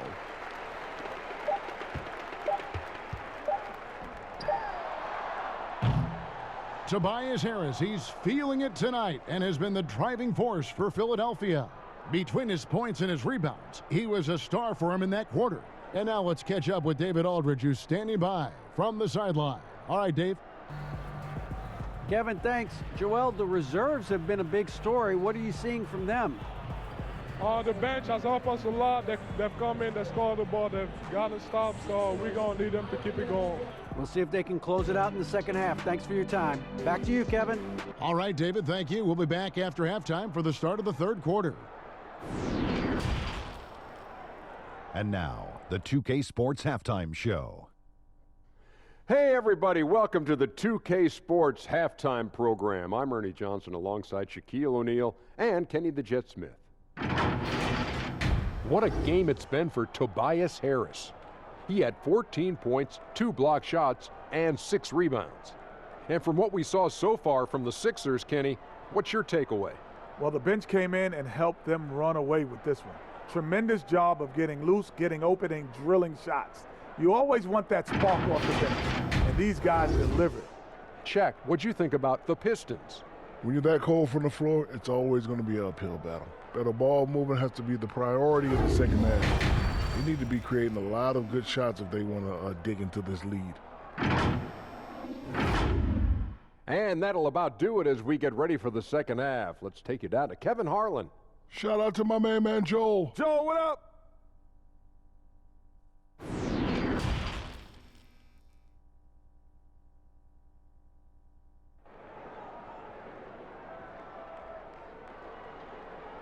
Speaker 1: Tobias Harris, he's feeling it tonight and has been the driving force for Philadelphia. Between his points and his rebounds, he was a star for him in that quarter. And now let's catch up with David Aldridge, who's standing by from the sideline. All right, Dave.
Speaker 3: Kevin, thanks. Joel, the reserves have been a big story. What are you seeing from them?
Speaker 5: The bench has helped us a lot. They've come in, they scored the ball, they've gotten stops, so we're going to need them to keep it going.
Speaker 3: We'll see if they can close it out in the second half. Thanks for your time. Back to you, Kevin.
Speaker 1: All right, David, thank you. We'll be back after halftime for the start of the third quarter.
Speaker 8: And now, the 2K Sports Halftime Show.
Speaker 9: Hey, everybody. Welcome to the 2K Sports Halftime Program. I'm Ernie Johnson alongside Shaquille O'Neal and Kenny the Jet Smith. What a game it's been for Tobias Harris. He had 14 points, 2 block shots, and 6 rebounds. And from what we saw so far from the Sixers, Kenny, what's your takeaway?
Speaker 4: Well, the bench came in and helped them run away with this one. Tremendous job of getting loose, getting open, and drilling shots. You always want that spark off the bench, and these guys delivered.
Speaker 9: Shaq, what'd you think about the Pistons?
Speaker 10: When you're that cold from the floor, it's always going to be an uphill battle. But the ball movement has to be the priority of the second half. They need to be creating a lot of good shots if they want to dig into this lead.
Speaker 9: And that'll about do it as we get ready for the second half. Let's take you down to Kevin Harlan.
Speaker 10: Shout out to my man Joel.
Speaker 9: Joel, what up?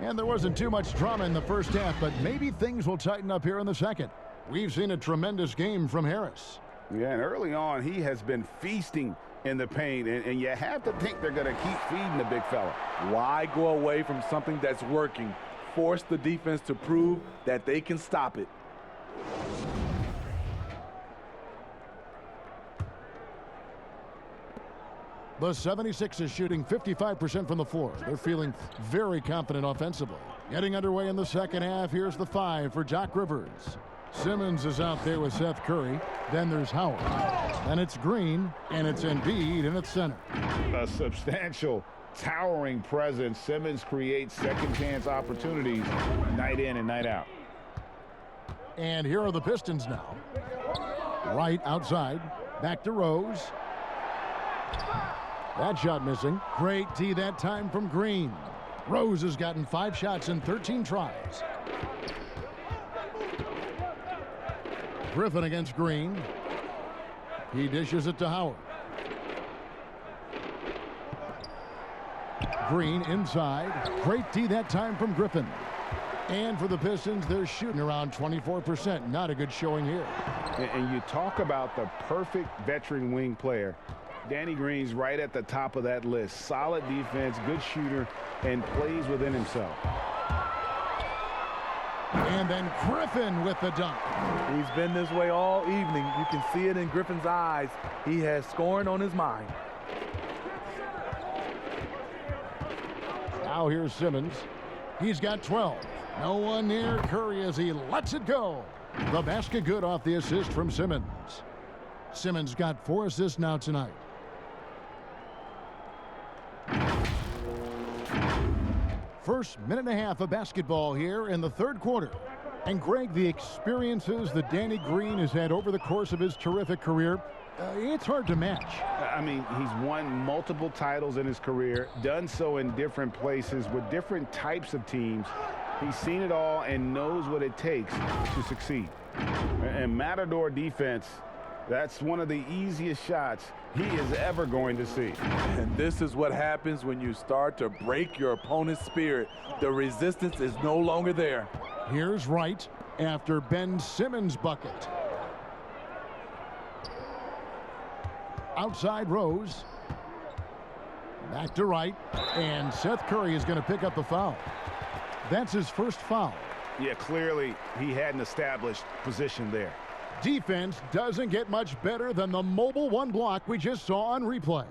Speaker 1: And there wasn't too much drama in the first half, but maybe things will tighten up here in the second. We've seen a tremendous game from Harris.
Speaker 2: Yeah, and early on, he has been feasting in the paint, and you have to think they're going to keep feeding the big fella.
Speaker 4: Why go away from something that's working? Force the defense to prove that they can stop it.
Speaker 1: The 76ers shooting 55% from the floor. They're feeling very confident offensively. Getting underway in the second half. Here's the 5 for Doc Rivers. Simmons is out there with Seth Curry. Then there's Howard. Then it's Green, and it's Embiid in its center.
Speaker 2: A substantial, towering presence. Simmons creates second chance opportunities night in and night out.
Speaker 1: And here are the Pistons now. Right outside. Back to Rose. That shot missing. Great D that time from Green. Rose has gotten 5 shots in 13 tries. Griffin against Green. He dishes it to Howard. Green inside. Great D that time from Griffin. And for the Pistons, they're shooting around 24%. Not a good showing here.
Speaker 2: And you talk about the perfect veteran wing player. Danny Green's right at the top of that list. Solid defense, good shooter, and plays within himself.
Speaker 1: And then Griffin with the dunk.
Speaker 4: He's been this way all evening. You can see it in Griffin's eyes. He has scoring on his mind.
Speaker 1: Now here's Simmons. He's got 12. No one near Curry as he lets it go. The basket good off the assist from Simmons. Simmons got 4 assists now tonight. First minute and a half of basketball here in the third quarter. And Greg, the experiences that Danny Green has had over the course of his terrific career, it's hard to match.
Speaker 2: I mean, he's won multiple titles in his career, done so in different places with different types of teams. He's seen it all and knows what it takes to succeed. And Matador defense, that's one of the easiest shots he is ever going to see.
Speaker 4: And this is what happens when you start to break your opponent's spirit. The resistance is no longer there.
Speaker 1: Here's Wright after Ben Simmons' bucket. Outside Rose. Back to Wright. And Seth Curry is going to pick up the foul. That's his first foul.
Speaker 2: Yeah, clearly he had an established position there.
Speaker 1: Defense doesn't get much better than the mobile one block we just saw on replay.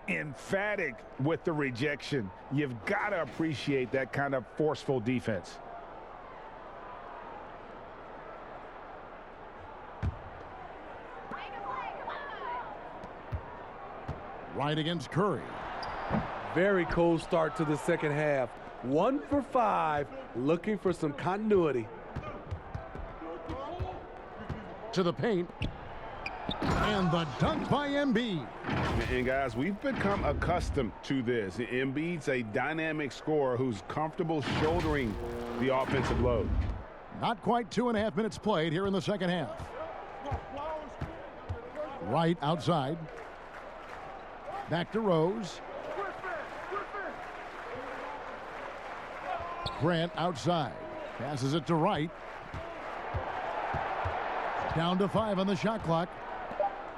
Speaker 2: Emphatic with the rejection. You've got to appreciate that kind of forceful defense.
Speaker 1: Right against Curry.
Speaker 4: Very cold start to the second half. 1 for 5, looking for some continuity.
Speaker 1: To the paint. And the dunk by Embiid.
Speaker 2: And guys, we've become accustomed to this. Embiid's a dynamic scorer who's comfortable shouldering the offensive load.
Speaker 1: Not quite 2.5 minutes played here in the second half. Right outside. Back to Rose. Grant outside. Passes it to Wright. Down to 5 on the shot clock.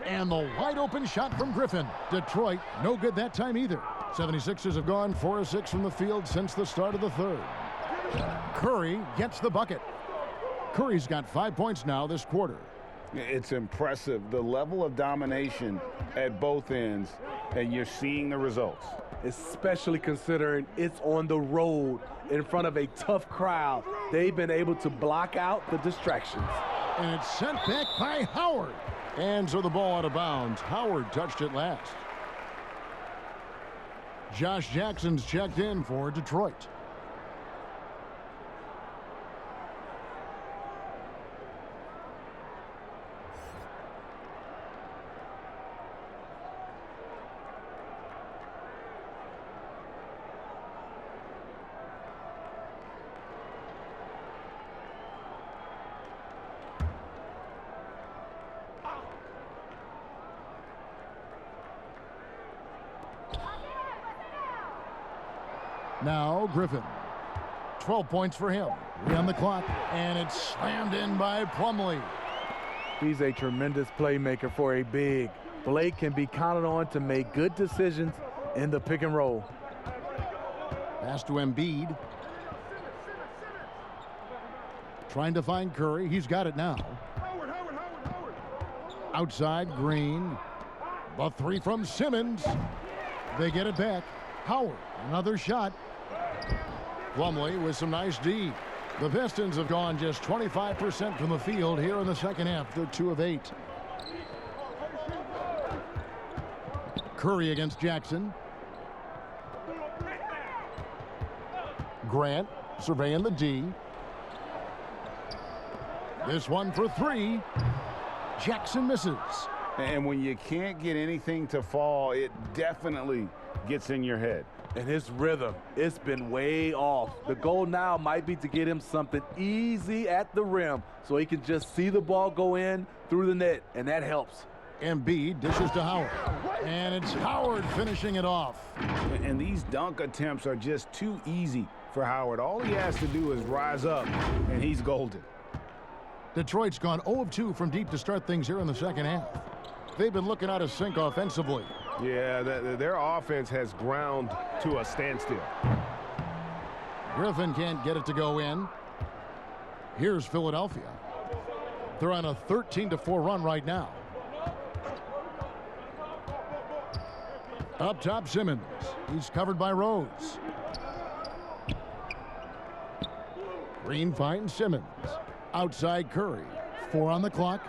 Speaker 1: And the wide open shot from Griffin. Detroit, no good that time either. 76ers have gone 4 of 6 from the field since the start of the third. Curry gets the bucket. Curry's got 5 points now this quarter.
Speaker 2: It's impressive, the level of domination at both ends, and you're seeing the results.
Speaker 4: Especially considering it's on the road in front of a tough crowd. They've been able to block out the distractions.
Speaker 1: And it's sent back by Howard. And so the ball out of bounds. Howard touched it last. Josh Jackson's checked in for Detroit. Now Griffin. 12 points for him. 3 on the clock. And it's slammed in by Plumlee.
Speaker 4: He's a tremendous playmaker for a big. Blake can be counted on to make good decisions in the pick and roll.
Speaker 1: Pass to Embiid. Trying to find Curry. He's got it now. Outside, Green. The 3 from Simmons. They get it back. Howard, another shot. Plumlee with some nice D. The Pistons have gone just 25% from the field here in the second half. They're 2 of 8. Curry against Jackson. Grant surveying the D. This one for 3. Jackson misses.
Speaker 2: And when you can't get anything to fall, it definitely gets in your head.
Speaker 4: And his rhythm, it's been way off. The goal now might be to get him something easy at the rim so he can just see the ball go in through the net, and that helps.
Speaker 1: Embiid dishes to Howard. And it's Howard finishing it off.
Speaker 2: And these dunk attempts are just too easy for Howard. All he has to do is rise up, and he's golden.
Speaker 1: Detroit's gone 0 of 2 from deep to start things here in the second half. They've been looking out of sync offensively.
Speaker 6: Yeah, their offense has ground to a standstill.
Speaker 1: Griffin can't get it to go in. Here's Philadelphia. They're on a 13-4 run right now. Up top, Simmons. He's covered by Rose. Green finds Simmons. Outside Curry. 4 on the clock.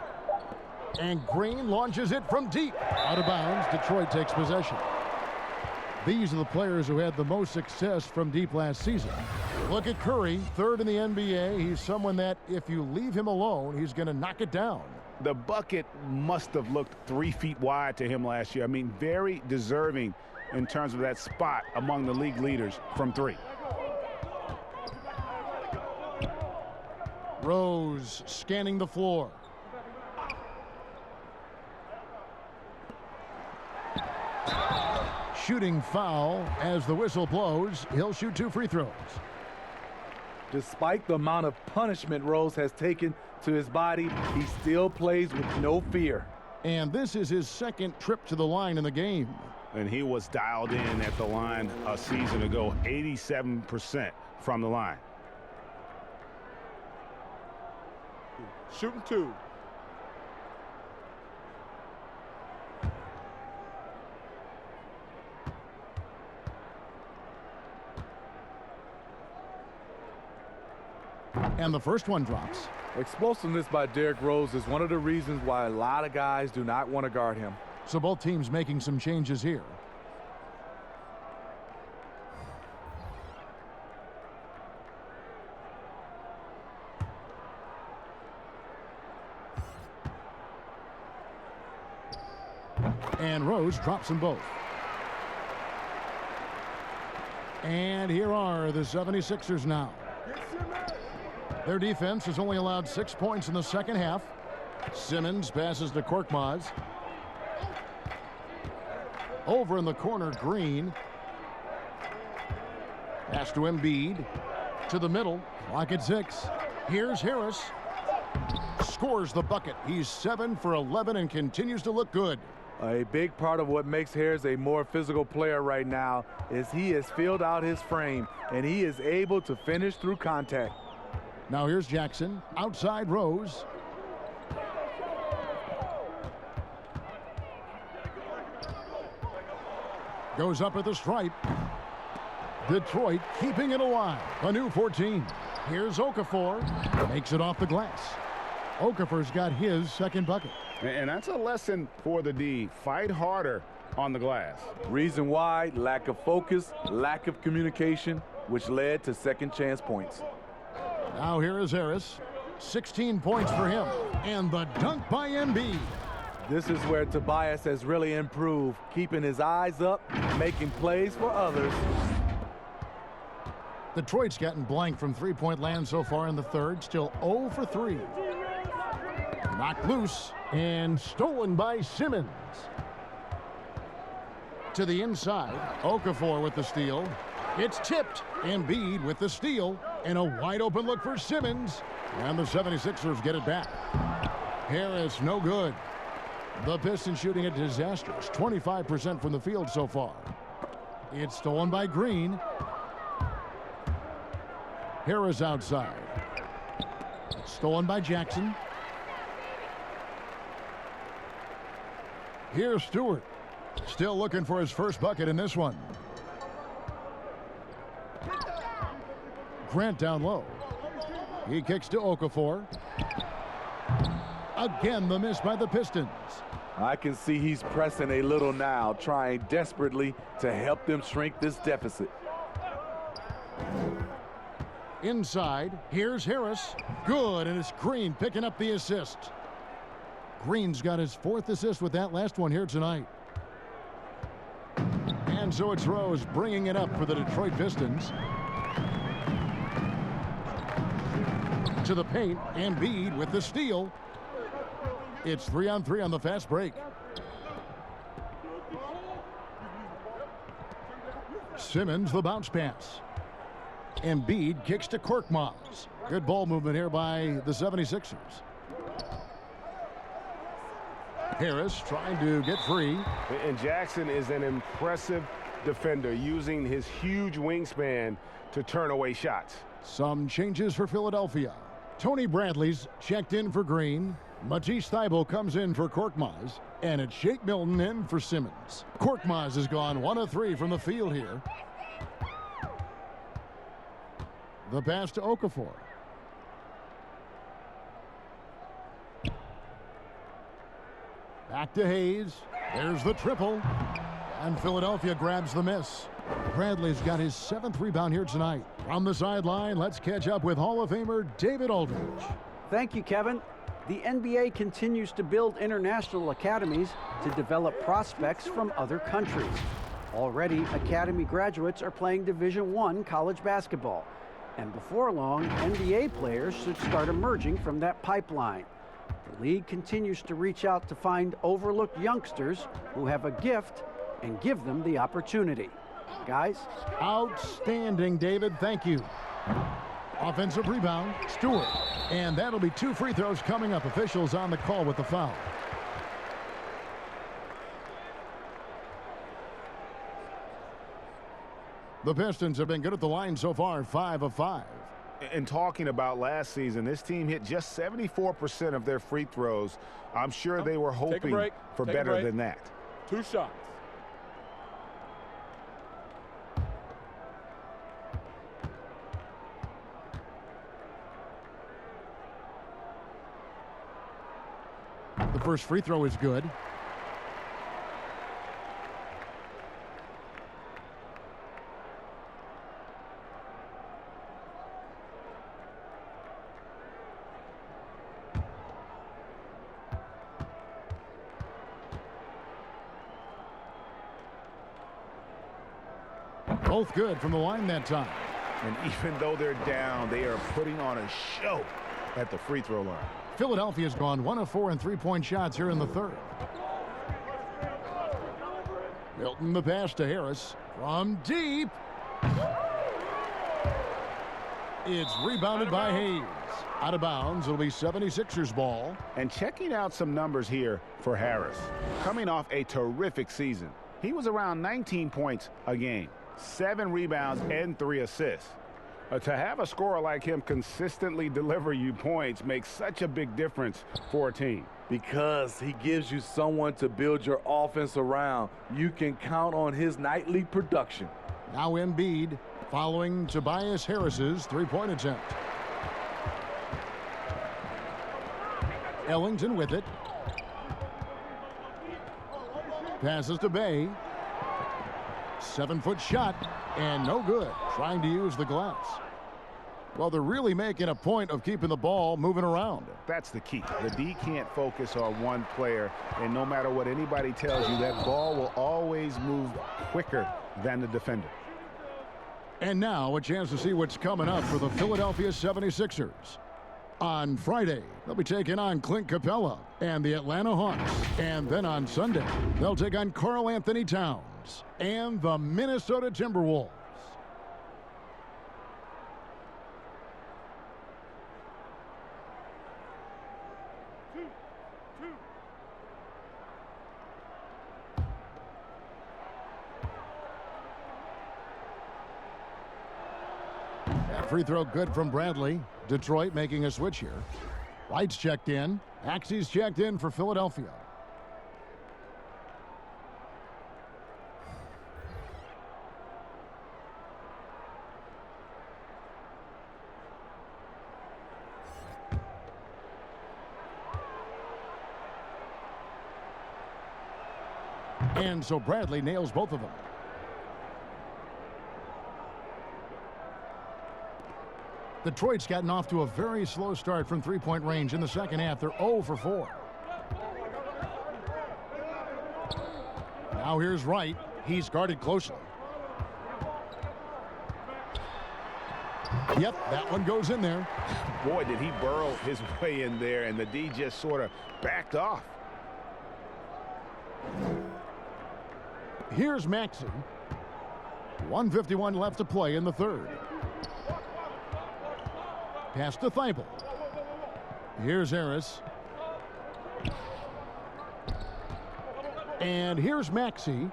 Speaker 1: And Green launches it from deep. Out of bounds, Detroit takes possession. These are the players who had the most success from deep last season. Look at Curry, 3rd in the NBA. He's someone that, if you leave him alone, he's going to knock it down.
Speaker 2: The bucket must have looked 3 feet wide to him last year. I mean, very deserving in terms of that spot among the league leaders from 3.
Speaker 1: Rose scanning the floor. Shooting foul as the whistle blows. He'll shoot 2 free throws.
Speaker 4: Despite the amount of punishment Rose has taken to his body, he still plays with no fear.
Speaker 1: And this is his 2nd trip to the line in the game.
Speaker 2: And he was dialed in at the line a season ago, 87% from the line.
Speaker 5: Shooting 2.
Speaker 1: And the first one drops.
Speaker 4: Explosiveness by Derrick Rose is one of the reasons why a lot of guys do not want to guard him.
Speaker 1: So both teams making some changes here. And Rose drops them both. And here are the 76ers now. Their defense has only allowed 6 points in the second half. Simmons passes to Korkmaz. Over in the corner, Green. Pass to Embiid. To the middle. Clock at 6. Here's Harris. Scores the bucket. He's 7 for 11 and continues to look good.
Speaker 4: A big part of what makes Harris a more physical player right now is he has filled out his frame, and he is able to finish through contact.
Speaker 1: Now here's Jackson. Outside Rose. Goes up at the stripe. Detroit keeping it alive. A new 14. Here's Okafor. Makes it off the glass. Okafor's got his second bucket.
Speaker 2: And that's a lesson for the D. Fight harder on the glass.
Speaker 4: Reason why: lack of focus, lack of communication, which led to second chance points.
Speaker 1: Now here is Harris. 16 points for him. And the dunk by Embiid.
Speaker 4: This is where Tobias has really improved, keeping his eyes up, making plays for others.
Speaker 1: Detroit's gotten blank from three-point land so far in the third. Still 0 for 3. Knocked loose and stolen by Simmons. To the inside. Okafor with the steal. It's tipped. Embiid with the steal. And a wide open look for Simmons. And the 76ers get it back. Harris no good. The Pistons shooting a disastrous 25% from the field so far. It's stolen by Green. Harris outside. Stolen by Jackson. Here's Stewart. Still looking for his first bucket in this one. Grant down low. He kicks to Okafor. Again, the miss by the Pistons.
Speaker 4: I can see he's pressing a little now, trying desperately to help them shrink this deficit.
Speaker 1: Inside, here's Harris. Good, and it's Green picking up the assist. Green's got his 4th assist with that last one here tonight. And so it's Rose bringing it up for the Detroit Pistons. To the paint, Embiid with the steal. It's 3-on-3 on the fast break. Simmons the bounce pass. Embiid kicks to Korkmaz. Good ball movement here by the 76ers. Harris trying to get free.
Speaker 6: And Jackson is an impressive defender, using his huge wingspan to turn away shots.
Speaker 1: Some changes for Philadelphia. Tony Bradley's checked in for Green. Matisse Thybulle comes in for Korkmaz. And it's Shake Milton in for Simmons. Korkmaz has gone 1 of 3 from the field here. The pass to Okafor. Back to Hayes. There's the triple. And Philadelphia grabs the miss. Bradley's got his 7th rebound here tonight. From the sideline, let's catch up with Hall of Famer David Aldridge.
Speaker 3: Thank you, Kevin. The NBA continues to build international academies to develop prospects from other countries. Already, academy graduates are playing Division I college basketball. And before long, NBA players should start emerging from that pipeline. The league continues to reach out to find overlooked youngsters who have a gift and give them the opportunity. Guys?
Speaker 1: Outstanding, David. Thank you. Offensive rebound, Stewart. And that'll be 2 free throws coming up. Officials on the call with the foul. The Pistons have been good at the line so far, 5 of 5.
Speaker 2: And talking about last season, this team hit just 74% of their free throws. I'm sure they were hoping for better than that.
Speaker 5: 2 shots.
Speaker 1: The first free throw is good. Both good from the line that time.
Speaker 2: And even though they're down, they are putting on a show at the free throw line.
Speaker 1: Philadelphia's gone 1 of 4 in three-point shots here in the third. Milton the pass to Harris from deep. It's rebounded by Hayes. Out of bounds. It'll be 76ers ball.
Speaker 2: And checking out some numbers here for Harris. Coming off a terrific season. He was around 19 points a game, 7 rebounds, and 3 assists. To have a scorer like him consistently deliver you points makes such a big difference for a team.
Speaker 4: Because he gives you someone to build your offense around. You can count on his nightly production.
Speaker 1: Now Embiid following Tobias Harris's three-point attempt. Ellington with it. Passes to Bay. 7-foot shot and no good. Trying to use the glass. Well, they're really making a point of keeping the ball moving around.
Speaker 2: That's the key. The D can't focus on one player, and no matter what anybody tells you, that ball will always move quicker than the defender.
Speaker 1: And now a chance to see what's coming up for the Philadelphia 76ers. On Friday, they'll be taking on Clint Capella and the Atlanta Hawks. And then on Sunday, they'll take on Karl Anthony Towns and the Minnesota Timberwolves. That free throw good from Bradley. Detroit making a switch here. White's checked in. Axie's checked in for Philadelphia. And so Bradley nails both of them. Detroit's gotten off to a very slow start from three-point range in the second half. They're 0 for 4. Now here's Wright. He's guarded closely. Yep, that one goes in there.
Speaker 2: Boy, did he burrow his way in there, and the D just sort of backed off.
Speaker 1: Here's Maxey. 1:51 left to play in the third. Pass to Thibault. Here's Harris. And here's Maxey.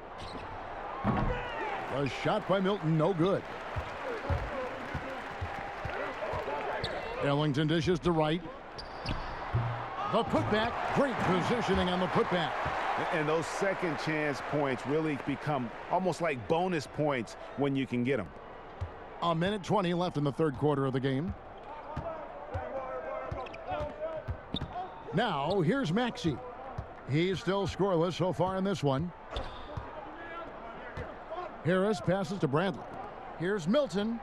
Speaker 1: A shot by Milton, no good. Ellington dishes to Wright. The putback, great positioning on the putback.
Speaker 2: And those second chance points really become almost like bonus points when you can get them.
Speaker 1: 1:20 left in the third quarter of the game. Now, here's Maxey. He's still scoreless so far in this one. Harris passes to Bradley. Here's Milton.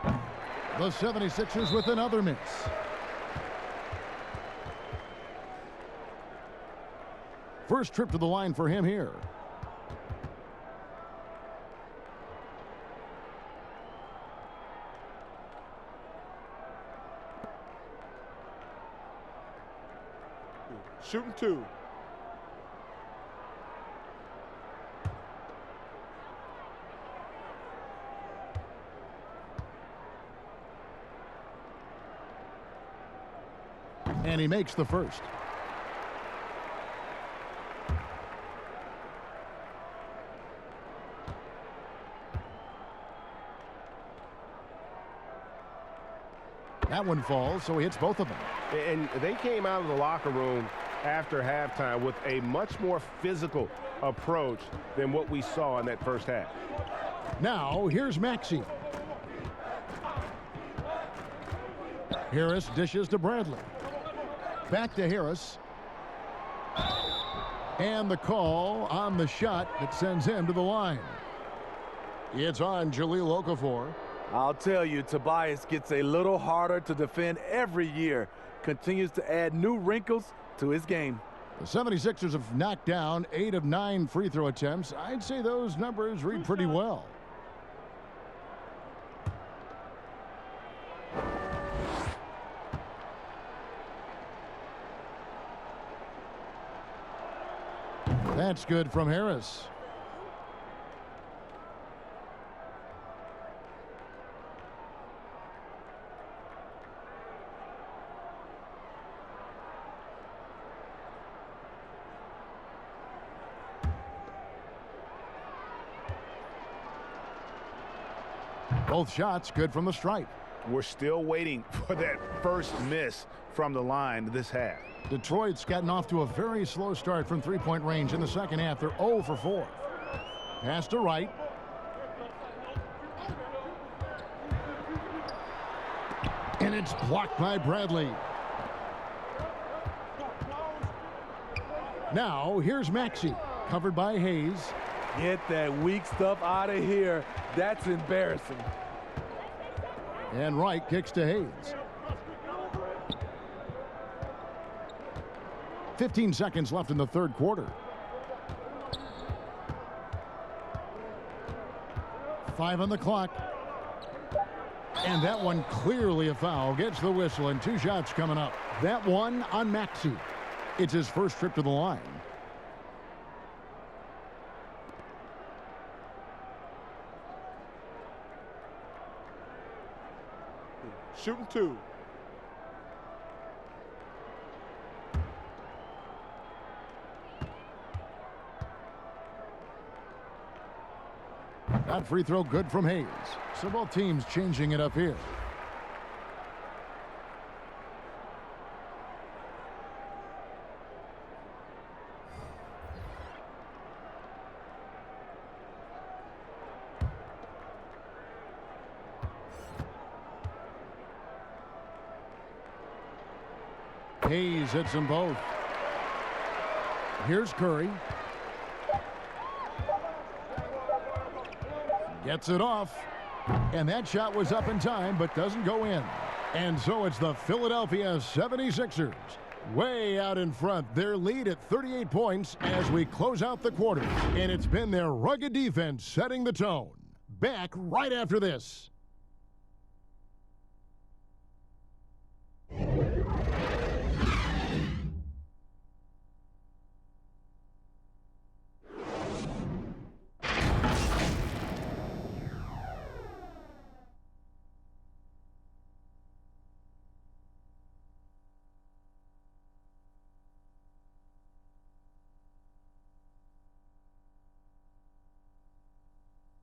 Speaker 1: The 76ers with another miss. First trip to the line for him here.
Speaker 5: Shooting 2.
Speaker 1: And he makes the first. That one falls, so he hits both of them.
Speaker 6: And they came out of the locker room after halftime with a much more physical approach than what we saw in that first half.
Speaker 1: Now, here's Maxey. Harris dishes to Bradley. Back to Harris. And the call on the shot that sends him to the line. It's on Jahlil Okafor.
Speaker 4: I'll tell you, Tobias gets a little harder to defend every year. Continues to add new wrinkles to his game.
Speaker 1: The 76ers have knocked down 8 of 9 free throw attempts. I'd say those numbers read pretty well. That's good from Harris. Both shots good from the stripe.
Speaker 2: We're still waiting for that first miss from the line this half.
Speaker 1: Detroit's gotten off to a very slow start from three-point range in the second half. They're 0 for 4. Pass to Wright. And it's blocked by Bradley. Now, here's Maxey, covered by Hayes.
Speaker 4: Get that weak stuff out of here. That's embarrassing.
Speaker 1: And Wright kicks to Hayes. 15 seconds left in the third quarter. 5 on the clock. And that one clearly a foul. Gets the whistle and 2 shots coming up. That one on Maxey. It's his first trip to the line.
Speaker 5: Shooting 2.
Speaker 1: That free throw good from Hayes. So both teams changing it up here. Hayes hits them both. Here's Curry. Gets it off. And that shot was up in time, but doesn't go in. And so it's the Philadelphia 76ers way out in front. Their lead at 38 points as we close out the quarter. And it's been their rugged defense setting the tone. Back right after this.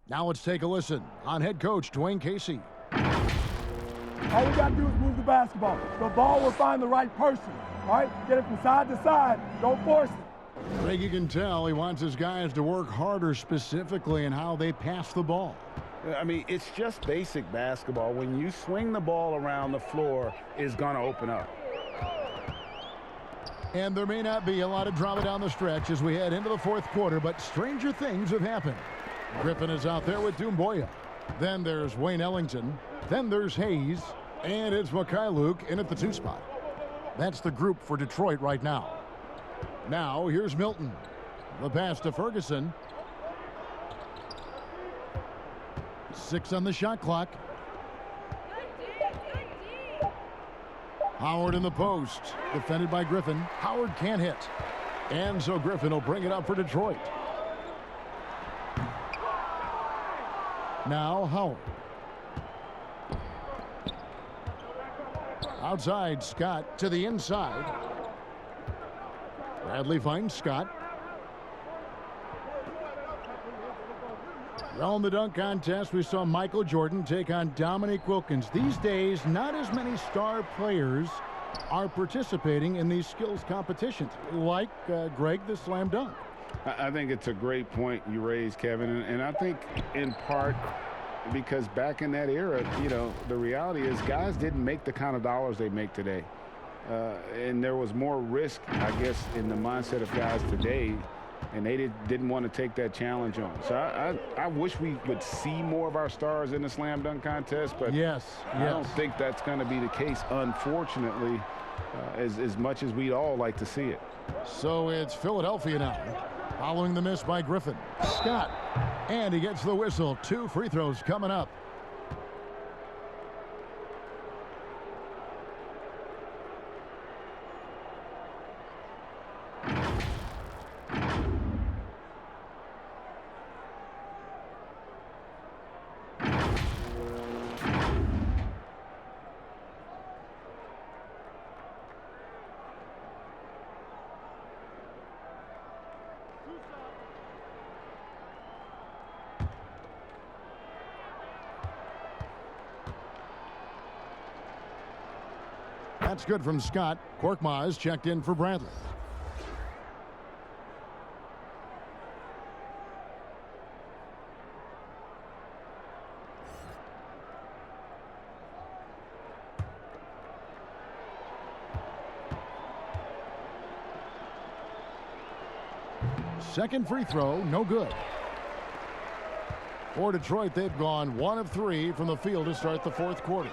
Speaker 1: Now let's take a listen on head coach Dwayne Casey.
Speaker 11: All we got to do is move the basketball. The ball will find the right person. All right? Get it from side to side. Don't force it.
Speaker 1: Greg, you can tell he wants his guys to work harder specifically in how they pass the ball.
Speaker 2: I mean, it's just basic basketball. When you swing the ball around, the floor is going to open up.
Speaker 1: And there may not be a lot of drama down the stretch as we head into the fourth quarter, but stranger things have happened. Griffin is out there with Doumbouya. Then there's Wayne Ellington. Then there's Hayes. And it's Mikhailuk in at the 2 spot. That's the group for Detroit right now. Now here's Milton. The pass to Ferguson. 6 on the shot clock. Howard in the post. Defended by Griffin. Howard can't hit. And so Griffin will bring it up for Detroit. Now Howard. Outside, Scott to the inside. Bradley finds Scott. Well, in the dunk contest, we saw Michael Jordan take on Dominique Wilkins. These days, not as many star players are participating in these skills competitions, like Greg, the slam dunk.
Speaker 2: I think it's a great point you raised, Kevin, and I think in part because back in that era, you know, the reality is guys didn't make the kind of dollars they make today. And there was more risk, I guess, in the mindset of guys today, and they didn't want to take that challenge on. So I wish we would see more of our stars in the slam dunk contest, but I don't think that's going to be the case, unfortunately, as much as we'd all like to see it.
Speaker 1: So it's Philadelphia now, following the miss by Griffin. Scott, and he gets the whistle. 2 free throws coming up. That's good from Scott. Korkmaz checked in for Bradley. Second free throw, no good. For Detroit, they've gone 1 of 3 from the field to start the fourth quarter.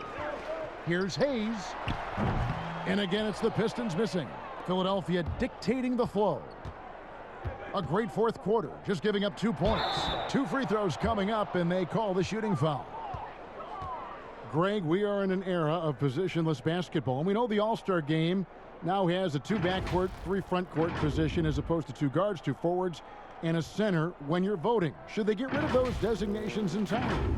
Speaker 1: Here's Hayes. And again, it's the Pistons missing. Philadelphia dictating the flow. A great fourth quarter, just giving up 2 points. 2 free throws coming up, and they call the shooting foul. Greg, we are in an era of positionless basketball, and we know the All-Star game now has a 2 backcourt, 3 front court position as opposed to 2 guards, 2 forwards, and a center when you're voting. Should they get rid of those designations in time?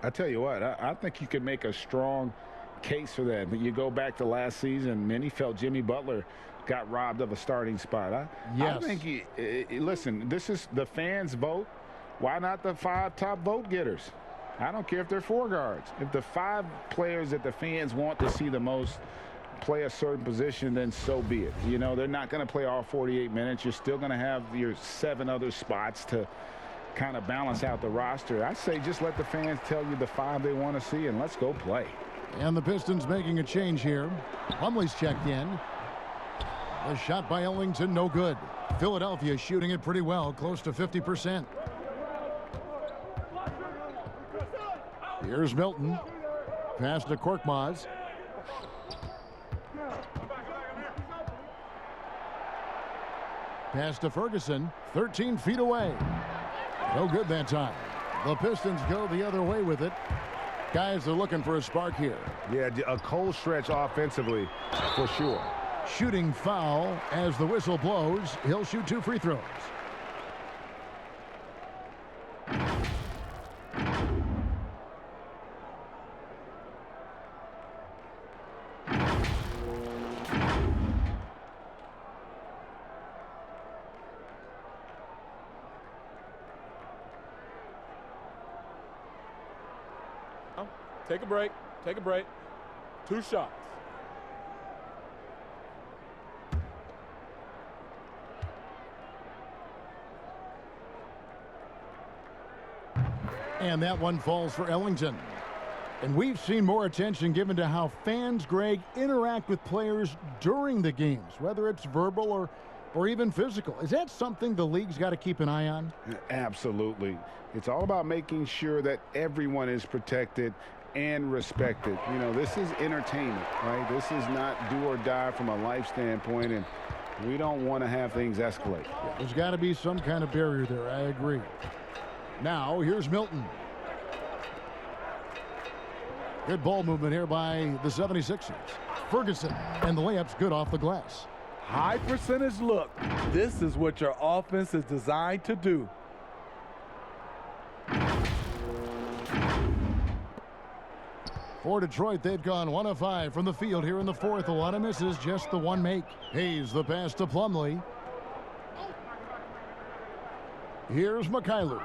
Speaker 2: I tell you what, I think you could make a strong case for that. But you go back to last season, many felt Jimmy Butler got robbed of a starting spot.
Speaker 1: Yes.
Speaker 2: I think, listen, this is the fans' vote. Why not the 5 top vote getters? I don't care if they're 4 guards. If the 5 players that the fans want to see the most play a certain position, then so be it. You know, they're not going to play all 48 minutes. You're still going to have your 7 other spots to kind of balance out the roster. I say just let the fans tell you the 5 they want to see, and let's go play.
Speaker 1: And the Pistons making a change here. Plumlee's checked in. The shot by Ellington, no good. Philadelphia shooting it pretty well, close to 50%. Here's Milton. Pass to Korkmaz. Pass to Ferguson, 13 feet away. No good that time. The Pistons go the other way with it. Guys, they're looking for a spark here.
Speaker 6: Yeah, a cold stretch offensively for sure.
Speaker 1: Shooting foul as the whistle blows. He'll shoot 2 free throws.
Speaker 5: Take a break. Take a break. 2 shots.
Speaker 1: And that one falls for Ellington. And we've seen more attention given to how fans, Greg, interact with players during the games, whether it's verbal or even physical. Is that something the league's got to keep an eye on?
Speaker 2: Absolutely. It's all about making sure that everyone is protected and respected. You know, this is entertainment, right? This is not do or die from a life standpoint, and we don't want to have things escalate.
Speaker 1: Yeah, there's got to be some kind of barrier there. I agree. Now, here's Milton. Good ball movement here by the 76ers. Ferguson, and the layup's good off the glass.
Speaker 4: High percentage look. This is what your offense is designed to do.
Speaker 1: For Detroit, they've gone 1 of 5 from the field here in the fourth. A lot of misses, just the 1 make. Hayes the pass to Plumlee. Here's McKayler.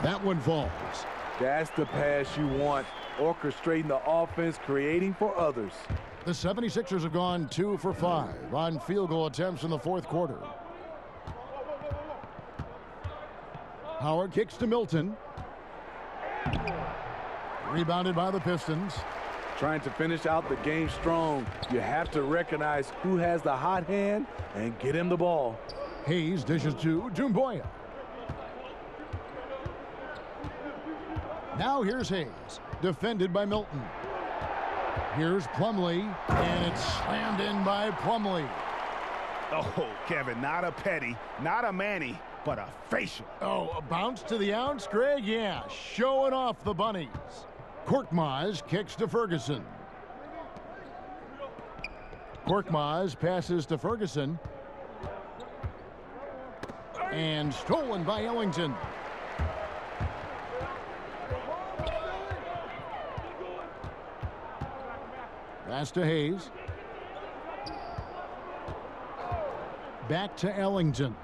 Speaker 1: That one falls.
Speaker 4: That's the pass you want. Orchestrating the offense, creating for others.
Speaker 1: The 76ers have gone 2 for 5 on field goal attempts in the fourth quarter. Howard kicks to Milton. Rebounded by the Pistons.
Speaker 4: Trying to finish out the game strong. You have to recognize who has the hot hand and get him the ball.
Speaker 1: Hayes dishes to Doumbouya. Now here's Hayes, defended by Milton. Here's Plumlee, and it's slammed in by Plumlee.
Speaker 6: Oh, Kevin, not a petty, not a Manny, but a facial.
Speaker 1: Oh, a bounce to the ounce, Greg? Yeah, showing off the bunnies. Korkmaz kicks to Ferguson. Korkmaz passes to Ferguson. And stolen by Ellington. Pass to Hayes. Back to Ellington.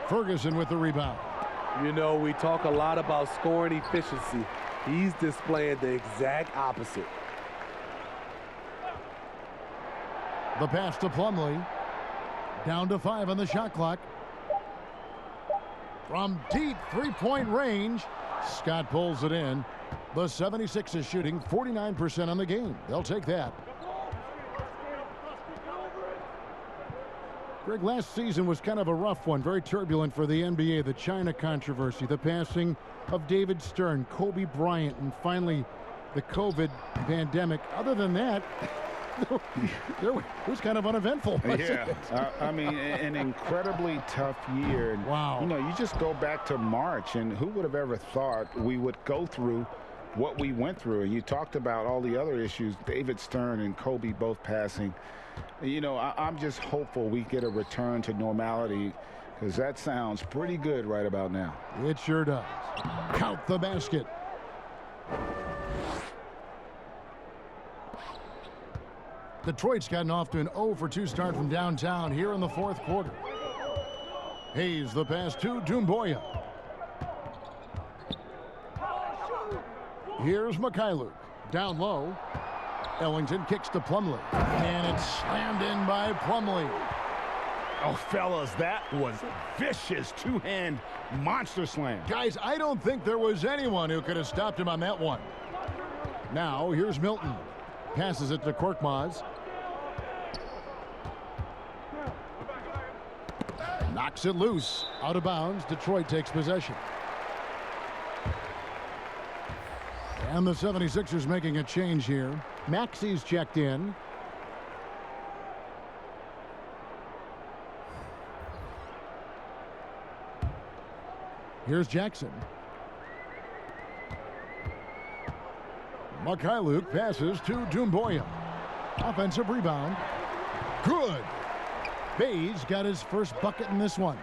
Speaker 1: Ferguson with the rebound.
Speaker 4: You know, we talk a lot about scoring efficiency. He's displaying the exact opposite.
Speaker 1: The pass to Plumlee. Down to 5 on the shot clock. From deep three-point range, Scott pulls it in. The 76ers shooting 49% on the game. They'll take that. Greg, last season was kind of a rough one, very turbulent for the NBA. The China controversy, the passing of David Stern, Kobe Bryant, and finally the COVID pandemic. Other than that, it was kind of uneventful.
Speaker 2: Yeah, I mean, an incredibly tough year. And,
Speaker 1: wow.
Speaker 2: You know, you just go back to March, and who would have ever thought we would go through what we went through? And you talked about all the other issues, David Stern and Kobe both passing. You know, I'm just hopeful we get a return to normality, because that sounds pretty good right about now.
Speaker 1: It sure does. Count the basket. Detroit's gotten off to an 0-for-2 start from downtown here in the fourth quarter. Hayes the pass to Doumbouya. Here's Mikhailuk. Down low. Ellington kicks to Plumlee. And it's slammed in by Plumlee.
Speaker 2: Oh, fellas, that was vicious two-hand monster slam.
Speaker 1: Guys, I don't think there was anyone who could have stopped him on that one. Now, here's Milton. Passes it to Korkmaz. Knocks it loose. Out of bounds. Detroit takes possession. And the 76ers making a change here. Maxi's checked in. Here's Jackson. Mikhailuk passes to Doumbouya. Offensive rebound. Good. Bayes got his first bucket in this one.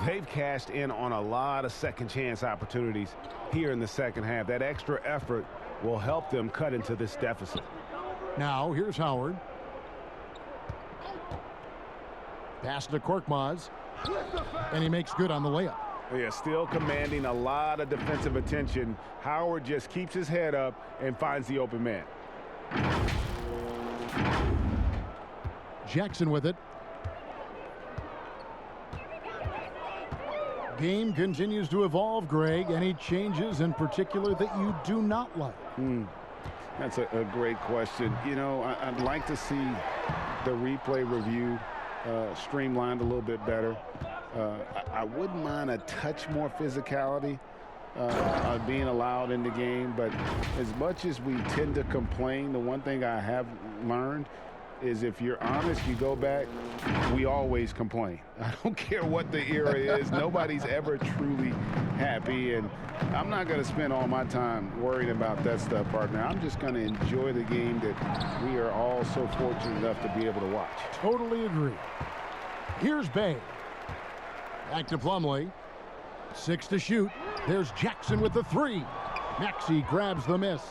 Speaker 6: They've cashed in on a lot of second chance opportunities here in the second half. That extra effort will help them cut into this deficit.
Speaker 1: Now here's Howard. Pass to Korkmaz. And he makes good on the layup.
Speaker 6: Yeah, still commanding a lot of defensive attention. Howard just keeps his head up and finds the open man.
Speaker 1: Jackson with it. Game continues to evolve, Greg. Any changes in particular that you do not like?
Speaker 2: That's a great question. You know, I'd like to see the replay review streamlined a little bit better. I wouldn't mind a touch more physicality being allowed in the game, but as much as we tend to complain, the one thing I have learned is if you're honest, you go back, we always complain. I don't care what the era is. Nobody's ever truly happy, and I'm not going to spend all my time worrying about that stuff, partner. I'm just going to enjoy the game that we are all so fortunate enough to be able to watch.
Speaker 1: Totally agree. Here's Bay. Back to Plumlee. 6 to shoot. There's Jackson with the 3. Maxey grabs the miss.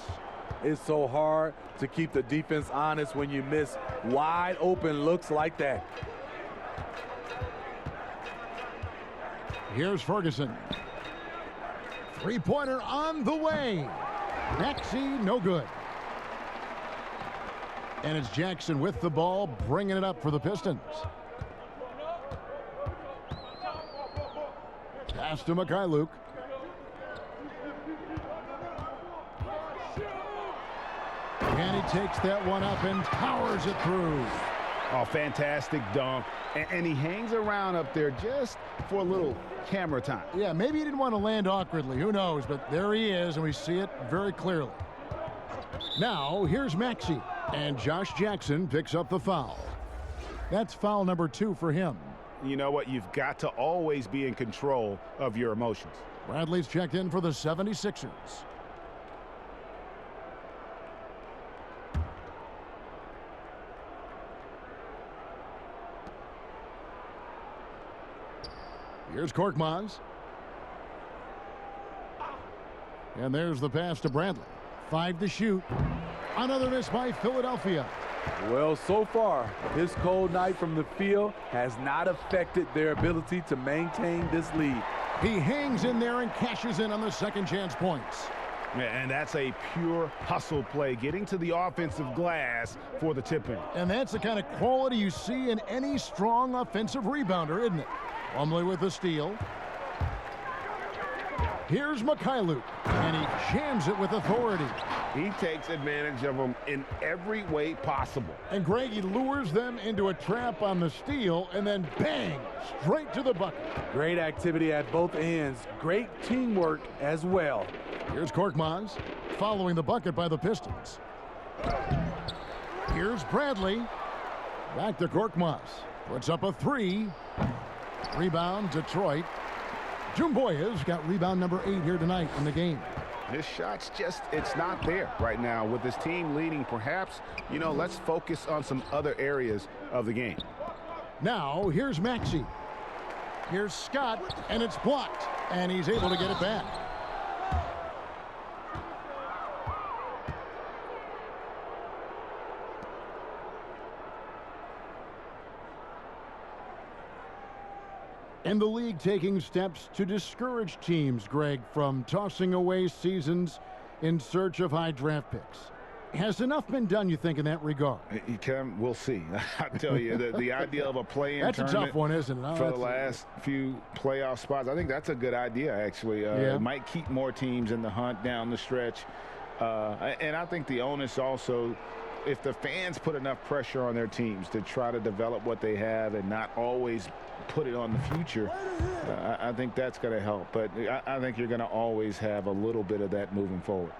Speaker 4: It's so hard to keep the defense honest when you miss wide open looks like that.
Speaker 1: Here's Ferguson. Three-pointer on the way. Maxey, no good. And it's Jackson with the ball, bringing it up for the Pistons. Pass to Mikhailuk. And he takes that one up and powers it through.
Speaker 2: Oh, fantastic dunk. And he hangs around up there just for a little camera time.
Speaker 1: Yeah, maybe he didn't want to land awkwardly. Who knows? But there he is, and we see it very clearly. Now, here's Maxey. And Josh Jackson picks up the foul. That's foul number 2 for him.
Speaker 6: You know what? You've got to always be in control of your emotions.
Speaker 1: Bradley's checked in for the 76ers. Here's Korkmaz. And there's the pass to Bradley. 5 to shoot. Another miss by Philadelphia.
Speaker 4: Well, so far, this cold night from the field has not affected their ability to maintain this lead.
Speaker 1: He hangs in there and cashes in on the second chance points.
Speaker 2: And that's a pure hustle play, getting to the offensive glass for the tip-in.
Speaker 1: And that's the kind of quality you see in any strong offensive rebounder, isn't it? Plumlee with the steal. Here's Mikhailuk, and he jams it with authority.
Speaker 2: He takes advantage of them in every way possible.
Speaker 1: And Greg, he lures them into a trap on the steal, and then bang, straight to the bucket.
Speaker 4: Great activity at both ends. Great teamwork as well.
Speaker 1: Here's Korkmaz, following the bucket by the Pistons. Here's Bradley. Back to Korkmaz. Puts up a three. Rebound, Detroit. Jumboya's got rebound number 8 here tonight in the game.
Speaker 2: His shot's just, it's not there right now with his team leading. Perhaps, you know, let's focus on some other areas of the game.
Speaker 1: Now, here's Maxey. Here's Scott, and it's blocked, and he's able to get it back. And the league taking steps to discourage teams, Greg, from tossing away seasons in search of high draft picks. Has enough been done, you think, in that regard?
Speaker 2: We'll see. I tell you, the idea of a play-in
Speaker 1: tournament. That's a tough one, isn't it?
Speaker 2: For the last few playoff spots, I think that's a good idea, actually. It might keep more teams in the hunt down the stretch. And I think the onus also, if the fans put enough pressure on their teams to try to develop what they have and not always put it on the future, I think that's going to help. But I think you're going to always have a little bit of that moving forward.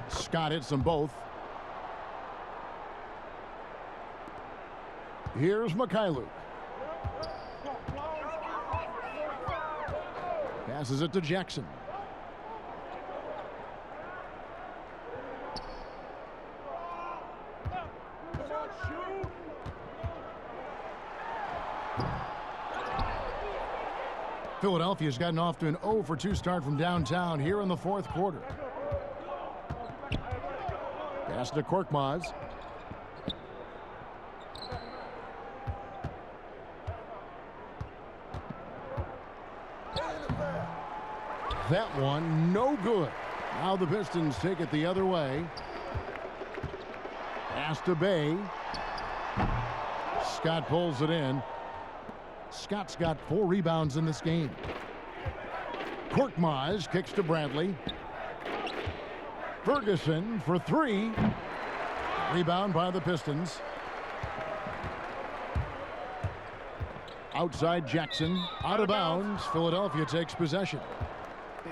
Speaker 1: Scott hits them both. Here's Mikhailuk. Passes it to Jackson. Philadelphia's gotten off to an 0 for 2 start from downtown here in the fourth quarter. Pass to Korkmaz. That one, no good. Now the Pistons take it the other way. Pass to Bay. Scott pulls it in. Scott's got 4 rebounds in this game. Korkmaz kicks to Bradley. Ferguson for 3. Rebound by the Pistons. Outside Jackson. Out of bounds. Philadelphia takes possession.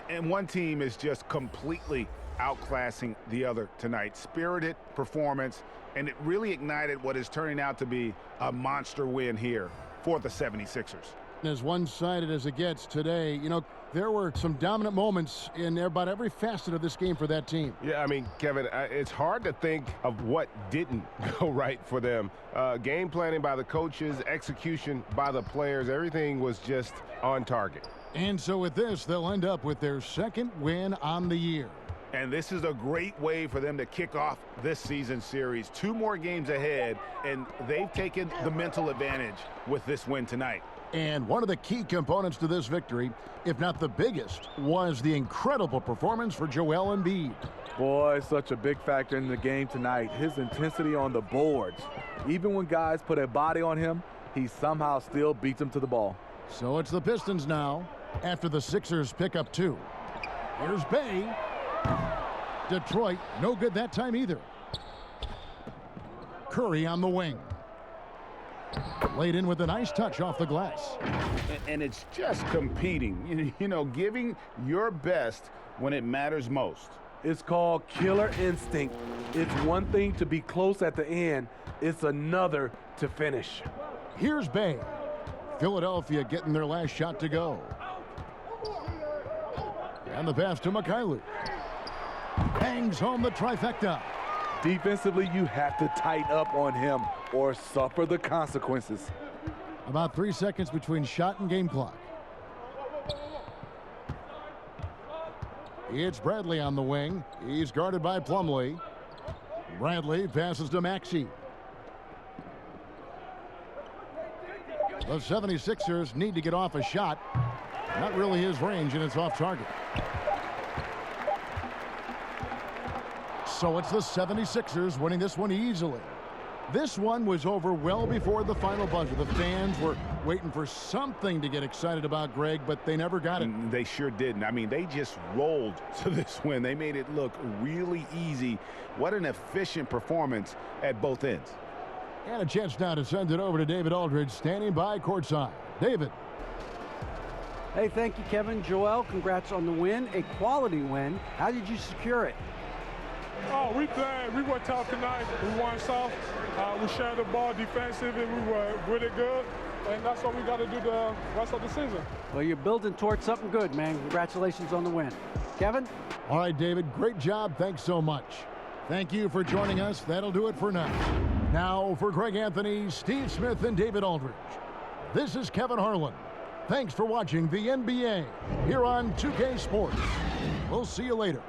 Speaker 2: And one team is just completely outclassing the other tonight. Spirited performance, and it really ignited what is turning out to be a monster win here for the 76ers.
Speaker 1: As one-sided as it gets today, you know, there were some dominant moments in about every facet of this game for that team.
Speaker 6: Yeah, I mean, Kevin, it's hard to think of what didn't go right for them. Game planning by the coaches, execution by the players, everything was just on target.
Speaker 1: And so with this, they'll end up with their second win on the year.
Speaker 2: And this is a great way for them to kick off this season series. 2 more games ahead, and they've taken the mental advantage with this win tonight.
Speaker 1: And one of the key components to this victory, if not the biggest, was the incredible performance for Joel Embiid.
Speaker 4: Boy, such a big factor in the game tonight. His intensity on the boards. Even when guys put a body on him, he somehow still beats them to the ball.
Speaker 1: So it's the Pistons now, after the Sixers pick up 2. Here's Bay. Detroit, no good that time either. Curry on the wing. Laid in with a nice touch off the glass.
Speaker 2: And it's just competing, you know, giving your best when it matters most.
Speaker 4: It's called killer instinct. It's one thing to be close at the end. It's another to finish.
Speaker 1: Here's Bay. Philadelphia getting their last shot to go. And the pass to Mikhailuk. Bangs home the trifecta.
Speaker 4: Defensively, you have to tighten up on him or suffer the consequences.
Speaker 1: About 3 seconds between shot and game clock. It's Bradley on the wing. He's guarded by Plumlee. Bradley passes to Maxey. The 76ers need to get off a shot. Not really his range, and it's off target. So it's the 76ers winning this one easily. This one was over well before the final buzzer. The fans were waiting for something to get excited about, Greg, but they never got it.
Speaker 2: They sure didn't. I mean, they just rolled to this win. They made it look really easy. What an efficient performance at both ends.
Speaker 1: And a chance now to send it over to David Aldridge, standing by courtside. David.
Speaker 3: Hey, thank you, Kevin. Joel, congrats on the win. A quality win. How did you secure it?
Speaker 5: Oh, we played. We were tough tonight. We won soft. We shared the ball defensively. We were really good. And that's what we got to do the rest of the season.
Speaker 3: Well, you're building towards something good, man. Congratulations on the win. Kevin?
Speaker 1: All right, David, great job. Thanks so much. Thank you for joining us. That'll do it for now. Now, for Greg Anthony, Steve Smith, and David Aldridge, this is Kevin Harlan. Thanks for watching the NBA here on 2K Sports. We'll see you later.